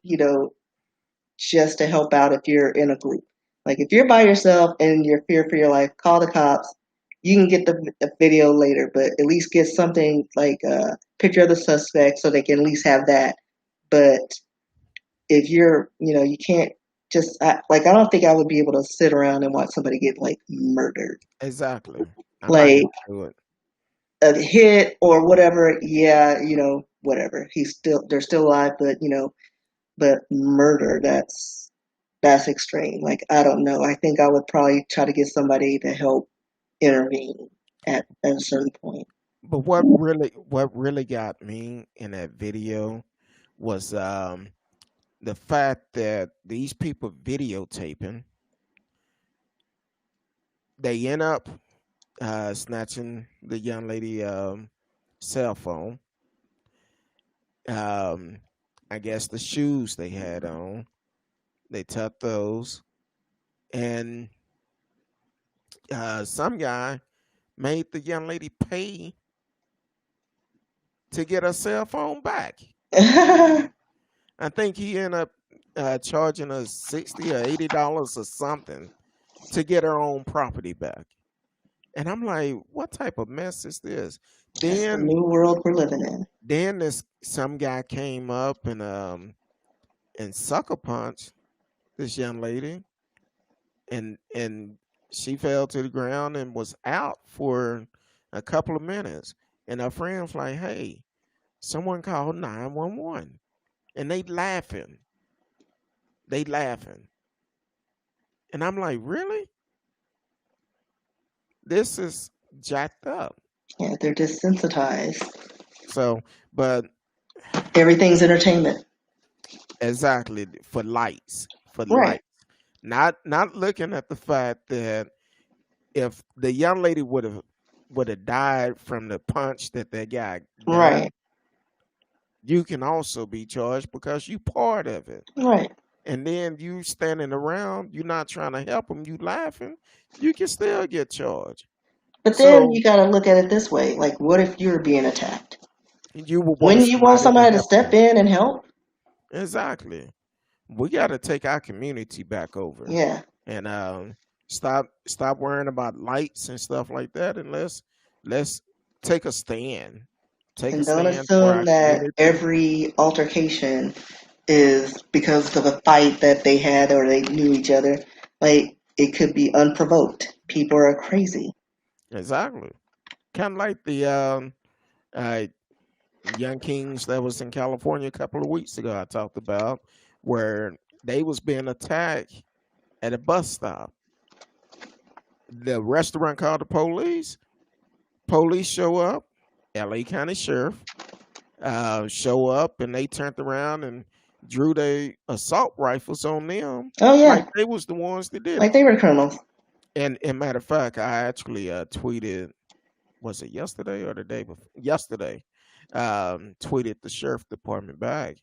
just to help out if you're in a group. Like, if you're by yourself and you're fear for your life, call the cops you can get the video later, but at least get something like a picture of the suspect so they can at least have that. But if you're, you can't just like I don't think I would be able to sit around and watch somebody get like murdered, Exactly. I'm not like gonna do it. a hit or whatever. Yeah, whatever. They're still alive, but but murder, that's extreme. Like I don't know. I think I would probably try to get somebody to help intervene at a certain point. But what really got me in that video was the fact that these people videotaping, they end up snatching the young lady cell phone. Um, I guess the shoes they had on, they took those, and some guy made the young lady pay to get her cell phone back. I think he ended up charging her $60 or $80 or something to get her own property back. And I'm like, what type of mess is this? That's the Then new world we're living in. then this some guy came up and sucker punched this young lady, and she fell to the ground and was out for a couple of minutes. And her friends like, hey, someone called 911. And they laughing. They laughing. And I'm like, really? This is jacked up. Yeah, they're desensitized. So, but Everything's entertainment. exactly for lights, for Right, lights. Not looking at the fact that if the young lady would have died from the punch that guy got, right, you can also be charged because you part of it. right. And then you standing around, you're not trying to help them, you laughing, you can still get charged. But then So you got to look at it this way. Like, what if you're being attacked? you would want Wouldn't you want somebody to somebody to help step you. in and help? Exactly. We got to take our community back over Yeah. and stop worrying about lights and stuff like that, and let's take a stand. Take a And don't stand for assume our that community. every altercation is because of a fight that they had or they knew each other. Like, it could be unprovoked. People are crazy. Exactly. Kind of like the uh, young kings that was in California a couple of weeks ago. I talked about where they was being attacked at a bus stop. The restaurant called the police. Police show up. L.A. County Sheriff show up, and they turned around and drew their assault rifles on them, Oh, like yeah. they was the ones that did Like it. they were criminals. And matter of fact, I actually tweeted, was it yesterday or the day before? Yesterday, tweeted the sheriff department back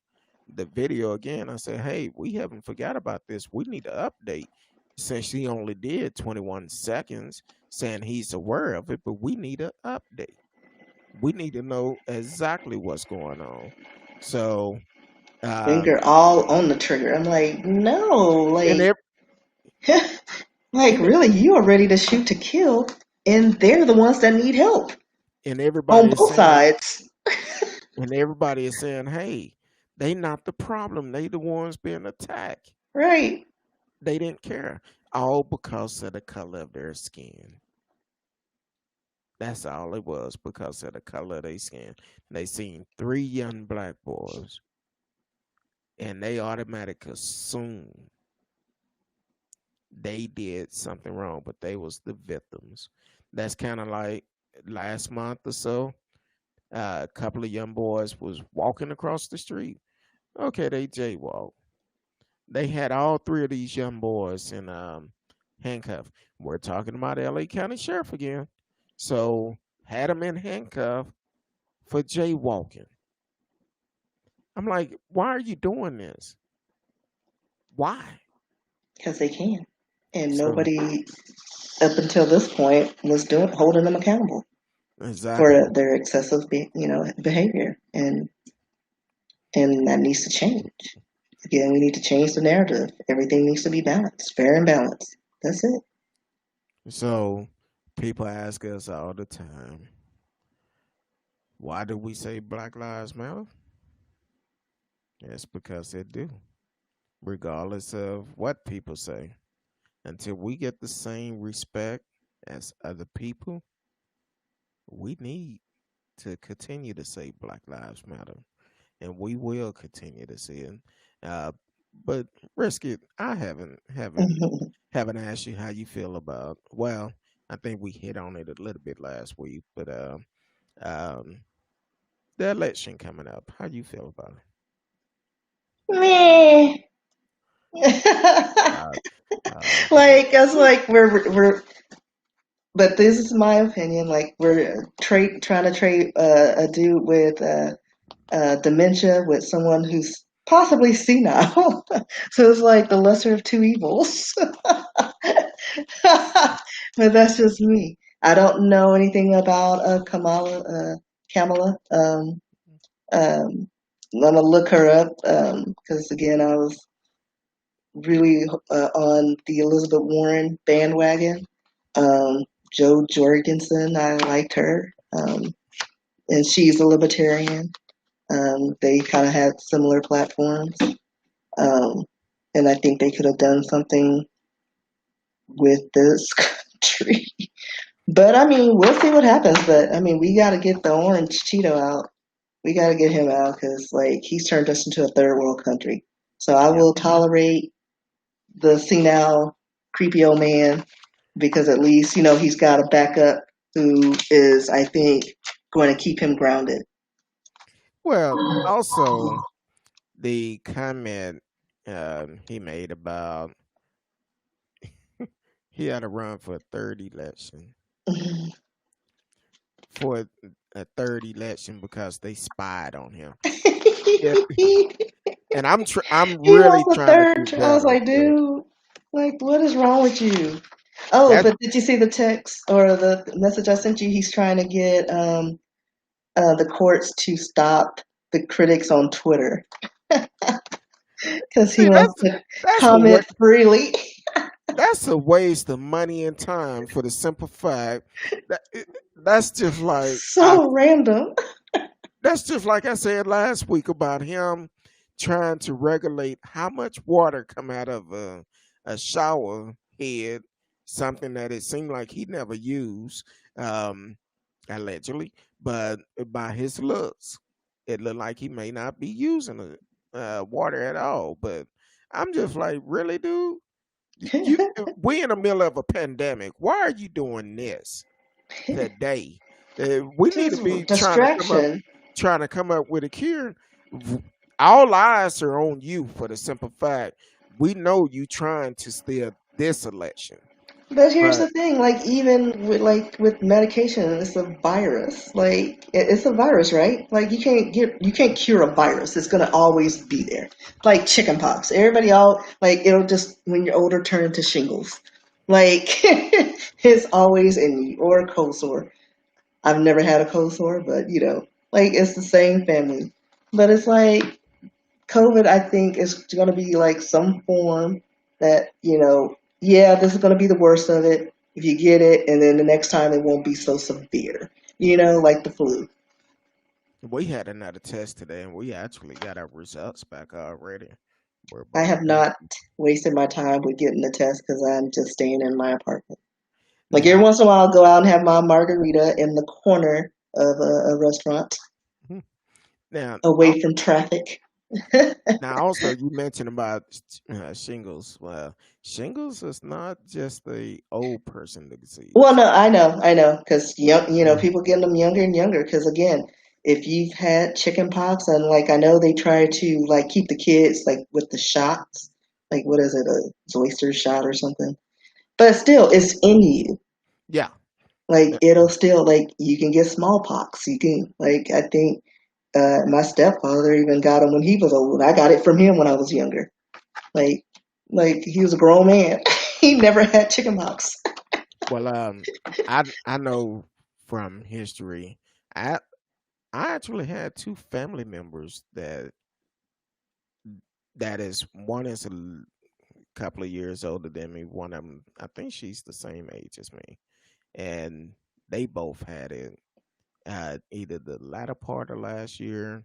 the video again. I said, hey, we haven't forgot about this. We need to update since he only did 21 seconds saying he's aware of it, but we need an update. We need to know exactly what's going on. So, Finger um, all on the trigger. I'm like, no, and like, ev- like and really, you are ready to shoot to kill, and they're the ones that need help and on everybody is both saying, sides. hey, they not the problem. They the ones being attacked. Right. They didn't care, all because of the color of their skin. That's all it was, because of the color of their skin. They seen three young black boys, and they automatically assumed they did something wrong, but they was the victims. That's kind of like last month or so. A couple of young boys was walking across the street. Okay, they jaywalked. They had all three of these young boys in handcuff. We're talking about LA County Sheriff again. So had them in handcuff for jaywalking. I'm like, why are you doing this? Why? Because they can. And So nobody up until this point was doing holding them accountable for exactly. their excessive, behavior, and that needs to change. Again, we need to change the narrative. Everything needs to be balanced, fair and balanced. That's it. So People ask us all the time, why do we say Black Lives Matter? It's because they do, regardless of what people say. Until we get the same respect as other people, we need to continue to say Black Lives Matter, and we will continue to see it. Uh, but Risky, I haven't asked you how you feel about. Well, I think we hit on it a little bit last week, but um, the election coming up, how you feel about Meh. it? Okay. Like it's like we're but this is my opinion. Like we're trying to trade a dude with dementia with someone who's possibly senile. So it's like the lesser of two evils. But that's just me. I don't know anything about Kamala. Um, I'm gonna look her up because again, I was really on the Elizabeth Warren bandwagon. Um, Joe Jorgensen, I liked her, and she's a libertarian. They kind of had similar platforms, um, and I think they could have done something with this country. But I mean, we'll see what happens. But I mean, we got to get the orange Cheeto out. We got to get him out because like he's turned us into a third world country. So I Yeah. will tolerate the senile, creepy old man because at least he's got a backup who is, I think, going to keep him grounded. Well, also the comment he made about he had to run for a third election for a third election because they spied on him. Yeah, He and I'm really wants a trying to do third. I was better, like, but dude, like, what is wrong with you? Oh, that but did you see the text or the message I sent you? He's trying to get the courts to stop the critics on Twitter because he see wants that's to that's a comment freely. that's a waste of money and time for the simple fact that that's just like So random. that's just like I said last week about him trying to regulate how much water come out of a shower head, something that it seemed like he never used, um, allegedly, but by his looks, it looked like he may not be using water at all. But I'm just like, really, dude? We in the middle of a pandemic. Why are you doing this today? We need to Just be distraction. trying to come up with a cure. V- All eyes are on you for the simple fact we know you trying to steal this election. But here's But the thing, like even with medication, it's a virus. Like it's a virus, right? Like you can't cure a virus. It's gonna always be there. Like chickenpox. Everybody all like it'll just when you're older turn into shingles. Like it's always in you or a cold sore. I've never had a cold sore, but like it's the same family. But it's like COVID, I think, is going to be like some form that, yeah, this is going to be the worst of it if you get it, and then the next time it won't be so severe, like the flu. we had another test today, and we actually got our results back already. We're I both have not negative. wasted my time with getting the test because I'm just staying in my apartment. Like every Now, once in a while, I'll go out and have my margarita in the corner of a restaurant now, away from traffic. now, also you mentioned about shingles. Well, shingles is not just the old person Well, disease. no, I know, because people getting them younger and younger. Because again, if you've had chicken pox, and like I know they try to like keep the kids like with the shots, like what is it, a zoster shot or something? But still, it's in you. Yeah. Like it'll still like you can get smallpox. You can like I think my stepfather even got him when he was old. I got it from him when I was younger. Like like he was a grown man. He never had chicken pox. Well, I know from history. I I actually had two family members that is one is couple of years older than me. One of them, I think she's the same age as me, and they both had it either the latter part of last year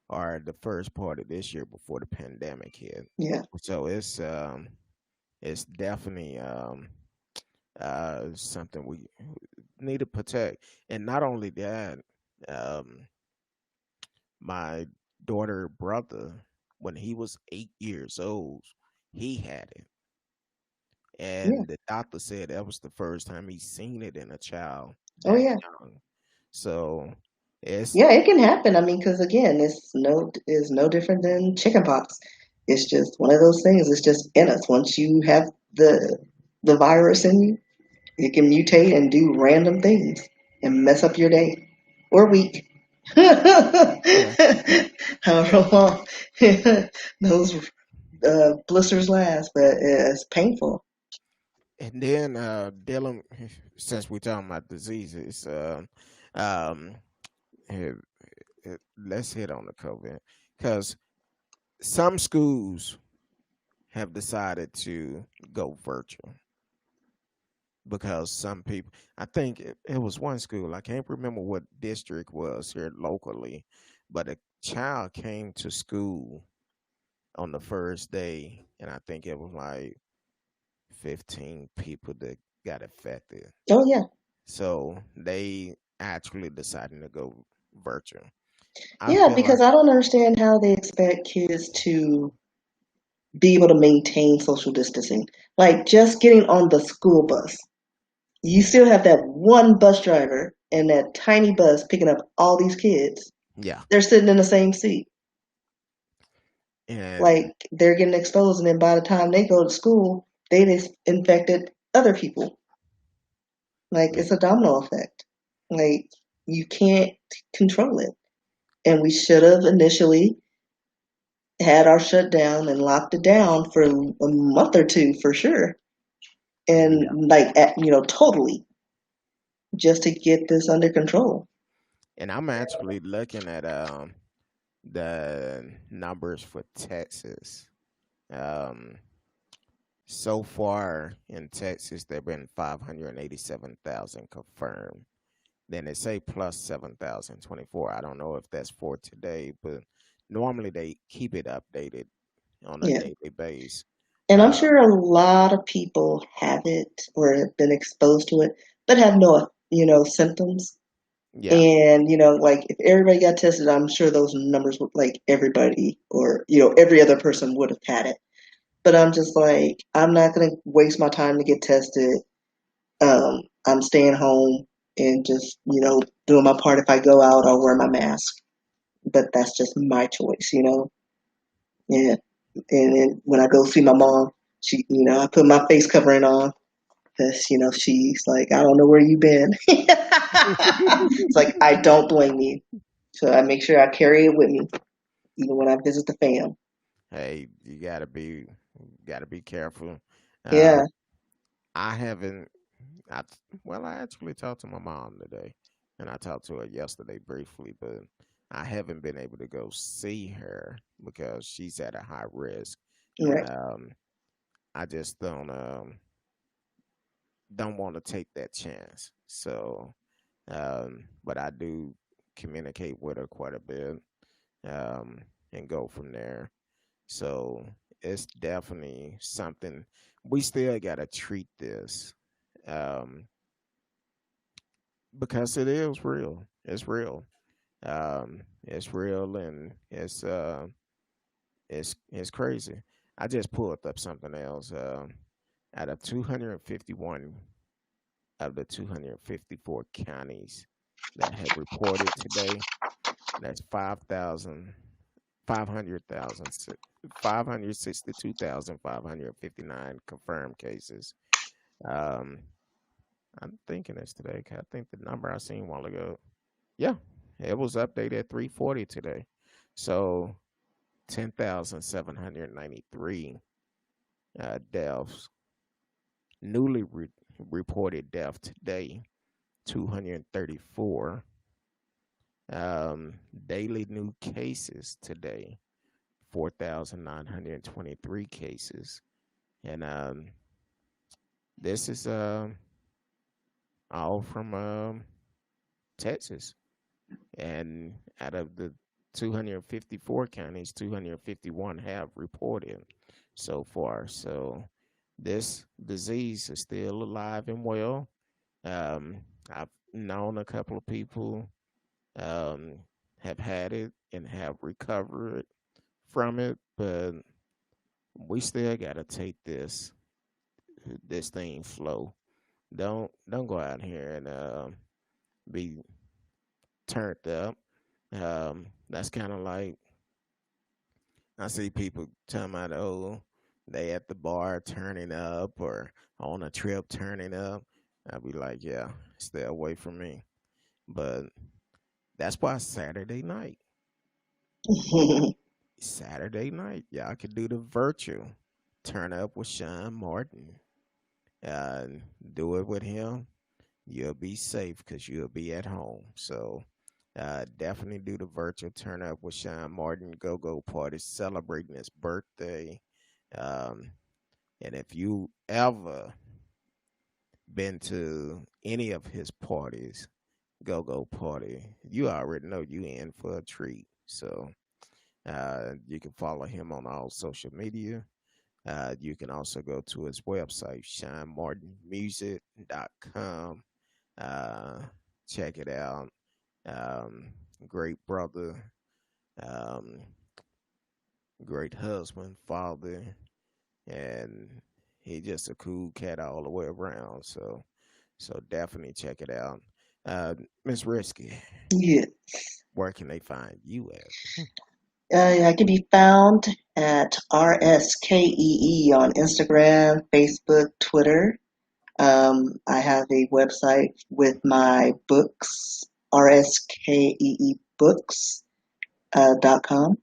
or the first part of this year before the pandemic hit. Yeah. So it's definitely something we need to protect. And not only that, um, my daughter brother, when he was 8 years old, he had it. Yeah. And the doctor said that was the first time he seen it in a child Oh that yeah. young. So it's Yeah, it can happen. I mean, because again, it's no different than chickenpox. It's just one of those things. It's just in us. Once you have the virus in you, it can mutate and do random things and mess up your day or week. yeah. However long those blisters last, but it's painful. And then dealing since we're talking about diseases, um, eh, let's hit on the COVID because some schools have decided to go virtual because some people, I think it was one school, I can't remember what district was here locally, but a child came to school on the first day, and I think it was like 15 people that got affected. Oh yeah, So they actually decided to go virtual. I yeah. feel Because like, I don't understand how they expect kids to be able to maintain social distancing. Like just getting on the school bus, you still have that one bus driver and that tiny bus picking up all these kids. yeah, They're sitting in the same seat. and Like they're getting exposed, and then by the time they go to school, they've infected other people. Like yeah, it's a domino effect. Like you can't control it. And we should have initially had our shutdown and locked it down for a month or two for sure. yeah. And like, totally just to get this under control. And I'm actually looking at the numbers for Texas. Um, so far in Texas, there've been 587,000 confirmed. Then they say plus 7,024. I don't know if that's for today, but normally they keep it updated on a Yeah. daily basis. And I'm Uh, sure a lot of people have it or have been exposed to it, but have no, symptoms. yeah, And, like if everybody got tested, I'm sure those numbers would like everybody or, every other person would have had it. But I'm just like, I'm not going to waste my time to get tested. I'm staying home and just, doing my part. If I go out, I'll wear my mask. But that's just my choice. Yeah. And then when I go see my mom, I put my face covering on because, she's like, I don't know where you've been. It's like, I don't blame you. So I make sure I carry it with me, even when I visit the fam. hey, you gotta be careful. Uh, Yeah, I haven't. I well, I actually talked to my mom today, and I talked to her yesterday briefly, but I haven't been able to go see her because she's at a high risk, and right. I just don't want to take that chance. So, but I do communicate with her quite a bit, um, and go from there. So it's definitely something we still got to treat this, um, because it is real. It's real. It's real, and it's crazy. I just pulled up something else. Out of 251 of the 254 counties that have reported today, that's 562,559 confirmed cases. Um, I'm thinking it's today. 'Cause I think the number I seen a while ago. Yeah, it was updated at 3:40 today. So 10,793 deaths. Newly reported death today, 234. Daily new cases today, 4,923 cases. And this is all from Texas. And out of the 254 counties, 251 have reported so far. So this disease is still alive and well. I've known a couple of people um, have had it and have recovered from it, but we still gotta take this thing slow. Don't go out here and be turned up. That's kind of like I see people talking about, oh, they at the bar turning up or on a trip turning up. I'll be like, yeah, stay away from me. But that's why Saturday night, y'all could do the virtual turn up with Shaun Martin. Uh, do it with him. You'll be safe because you'll be at home. So definitely do the virtual turn up with Shaun Martin go go party celebrating his birthday. Um, and if you ever been to any of his parties, go go party, you already know you in for a treat. So you can follow him on all social media. You can also go to his website, ShaunMartinMusic.com. Uh, Check it out. Um, Great brother, um, great husband, father, and he just a cool cat all the way around. So definitely check it out. Miss Risky, Yeah. where can they find you at? I can be found at RSKEE on Instagram, Facebook, Twitter. I have a website with my books, rskeebooks .com.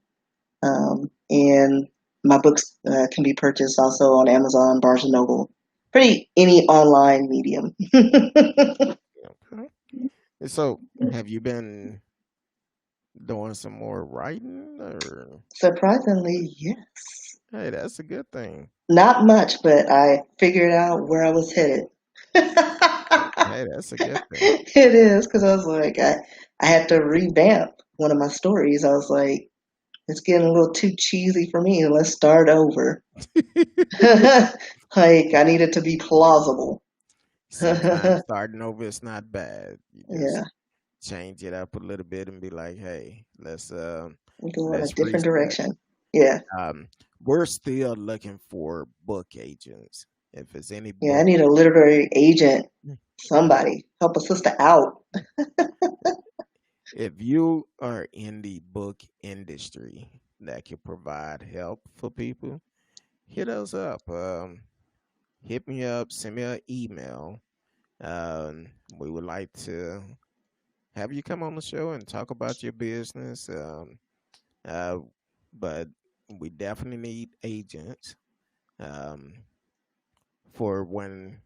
And my books can be purchased also on Amazon, Barnes& and Noble, pretty any online medium. Okay. And so, have you been doing some more writing, or Surprisingly, yes. hey, that's a good thing. Not much, but I figured out where I was headed. Hey, that's a good thing. It is because I was like, I had to revamp one of my stories. I was like, it's getting a little too cheesy for me. Let's start over. Like, I need it to be plausible. Sometimes starting over is not bad. You just Yeah, change it up a little bit and be like, hey, go in a let's different reset. direction. Yeah, Um, we're still looking for book agents. If it's any yeah, I book, need a literary agent. Somebody help a sister out. if you are in the book industry that can provide help for people, hit us up. Hit me up, send me an email. We would like to have you come on the show and talk about your business. Uh, but we definitely need agents um, for when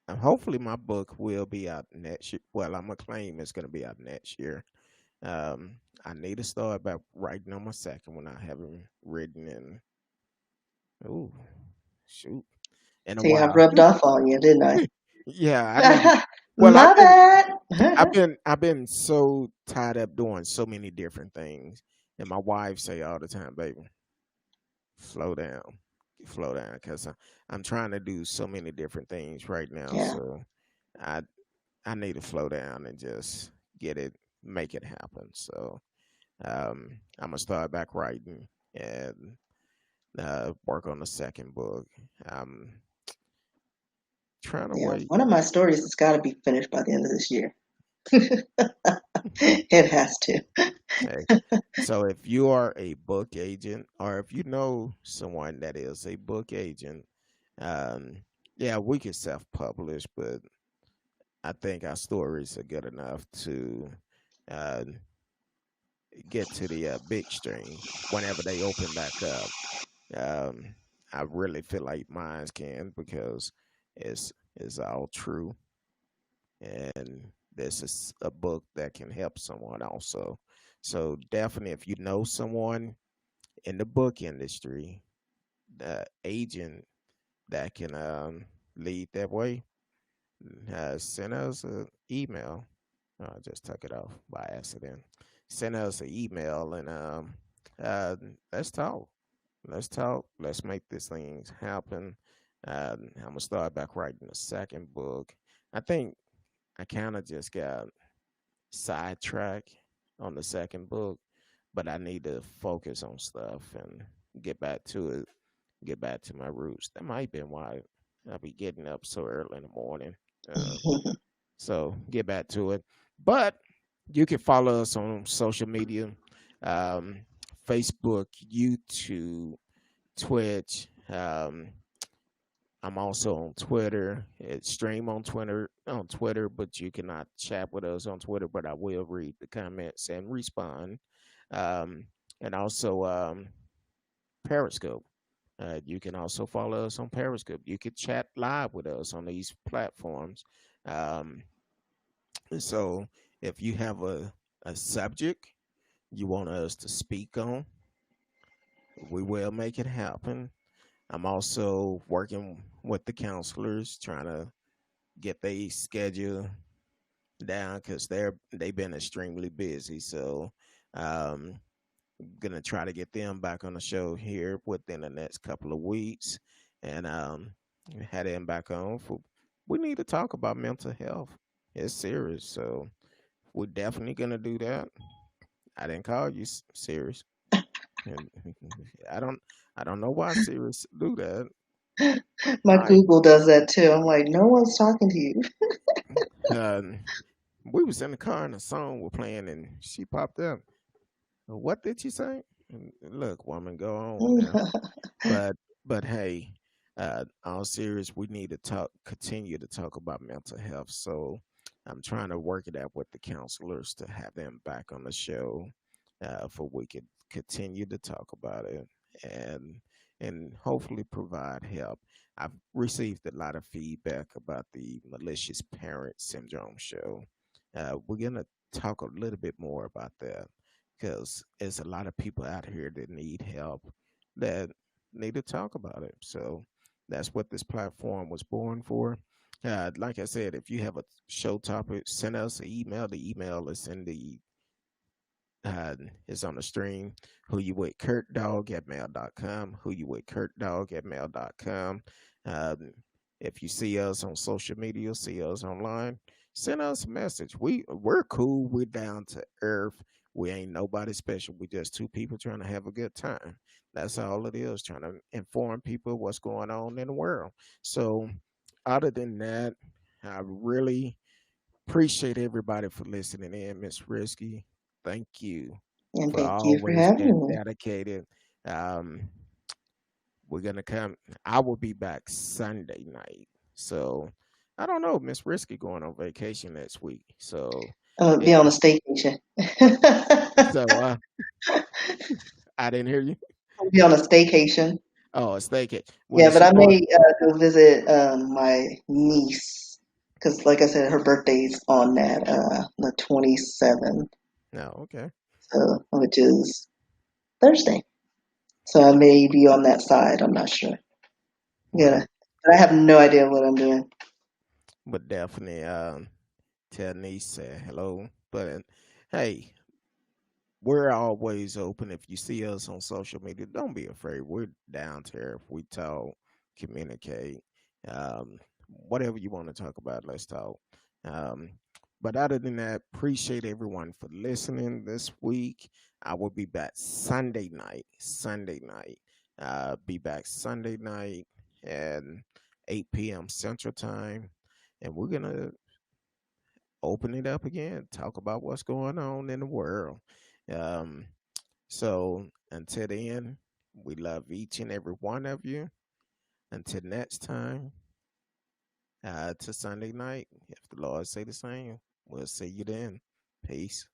hopefully my book will be out next year. Well, I'm gonna claim it's gonna be out next year. I need to start by writing on my second one. I haven't written in oh shoot in a See, I while. rubbed off on you, didn't Yeah, I need. I? Well, My bad. I've been so tied up doing so many different things, and my wife say all the time, "Baby, slow down, slow down," because I'm trying to do so many different things right now. Yeah, So I I need to slow down and just get it, make it happen. So I'm gonna start back writing and work on the second book. I'm trying to yeah. wait. One of my stories has got to be finished by the end of this year. It has to. Okay. So if you are a book agent or if you know someone that is a book agent, um, yeah, we can self-publish, but I think our stories are good enough to uh, get to the big stream whenever they open back up. Um, I really feel like mine can because it's all true, and this is a book that can help someone also. So definitely, if you know someone in the book industry, the agent that can lead that way, Send us an email. I just took it off by accident. Send us an email and uh, let's talk. Let's talk. Let's make these things happen. I'm gonna start back writing the second book. I think I kind of just got sidetracked on the second book, but I need to focus on stuff and get back to it, get back to my roots. That might be why I'll be getting up so early in the morning. Uh, so get back to it. But you can follow us on social media, um, Facebook, YouTube, Twitch. I'm also on Twitter. It's stream on Twitter, but you cannot chat with us on Twitter. But I will read the comments and respond. Um, and also Periscope. You can also follow us on Periscope. You can chat live with us on these platforms. Um, so if you have a subject you want us to speak on, we will make it happen. I'm also working with the counselors, trying to get their schedule down because they've been extremely busy. So um gonna try to get them back on the show here within the next couple of weeks and had them back on for we need to talk about mental health. It's serious. So we're definitely gonna do that. I didn't call you serious. And I don't I don't know why serious do that. My Hi. Google does that too. I'm like, no one's talking to you. Um, we was in the car and a song was playing and she popped up. What did she say? Look, woman, go on now. But but hey, all serious, we need to continue to talk about mental health. So I'm trying to work it out with the counselors to have them back on the show, for we could continue to talk about it and hopefully provide help. I've received a lot of feedback about the malicious parent syndrome show. We're gonna talk a little bit more about that because there's a lot of people out here that need help that need to talk about it. So that's what this platform was born for. Like I said, if you have a show topic, send us an email. The email is in the is on the stream. Who you with kurtdog at mail.com. Who you with kurtdog at mail.com. Um, if you see us on social media, see us online, send us a message. We're cool. We're down to earth. We ain't nobody special. We just two people trying to have a good time. That's all it is, trying to inform people what's going on in the world. So other than that, I really appreciate everybody for listening in, Miss Risky. Thank you And for thank you for always being having me. dedicated. Um, we're gonna come. I will be back Sunday night. So I don't know, Miss Risky going on vacation next week. So I'm gonna be if on a staycation. so, I didn't hear you. I'll be on a staycation. Oh, it's vacant. Well, Yeah, is but she I going? may go visit my niece because, like I said, her birthday's on that the 27th, No, okay. so which is Thursday. So I may be on that side. I'm not sure. Yeah, Well, but I have no idea what I'm doing. but definitely tell niece say hello. But hey, we're always open. If you see us on social media, don't be afraid. We're down to earth. We talk, communicate. Whatever you want to talk about, let's talk. Um, but other than that, appreciate everyone for listening this week. I will be back Sunday night. Sunday night. Be back Sunday night at 8 p.m. Central Time. And we're going to open it up again, talk about what's going on in the world. Um, so until then, we love each and every one of you. Until next time, to Sunday night, if the Lord say the same, we'll see you then. Peace.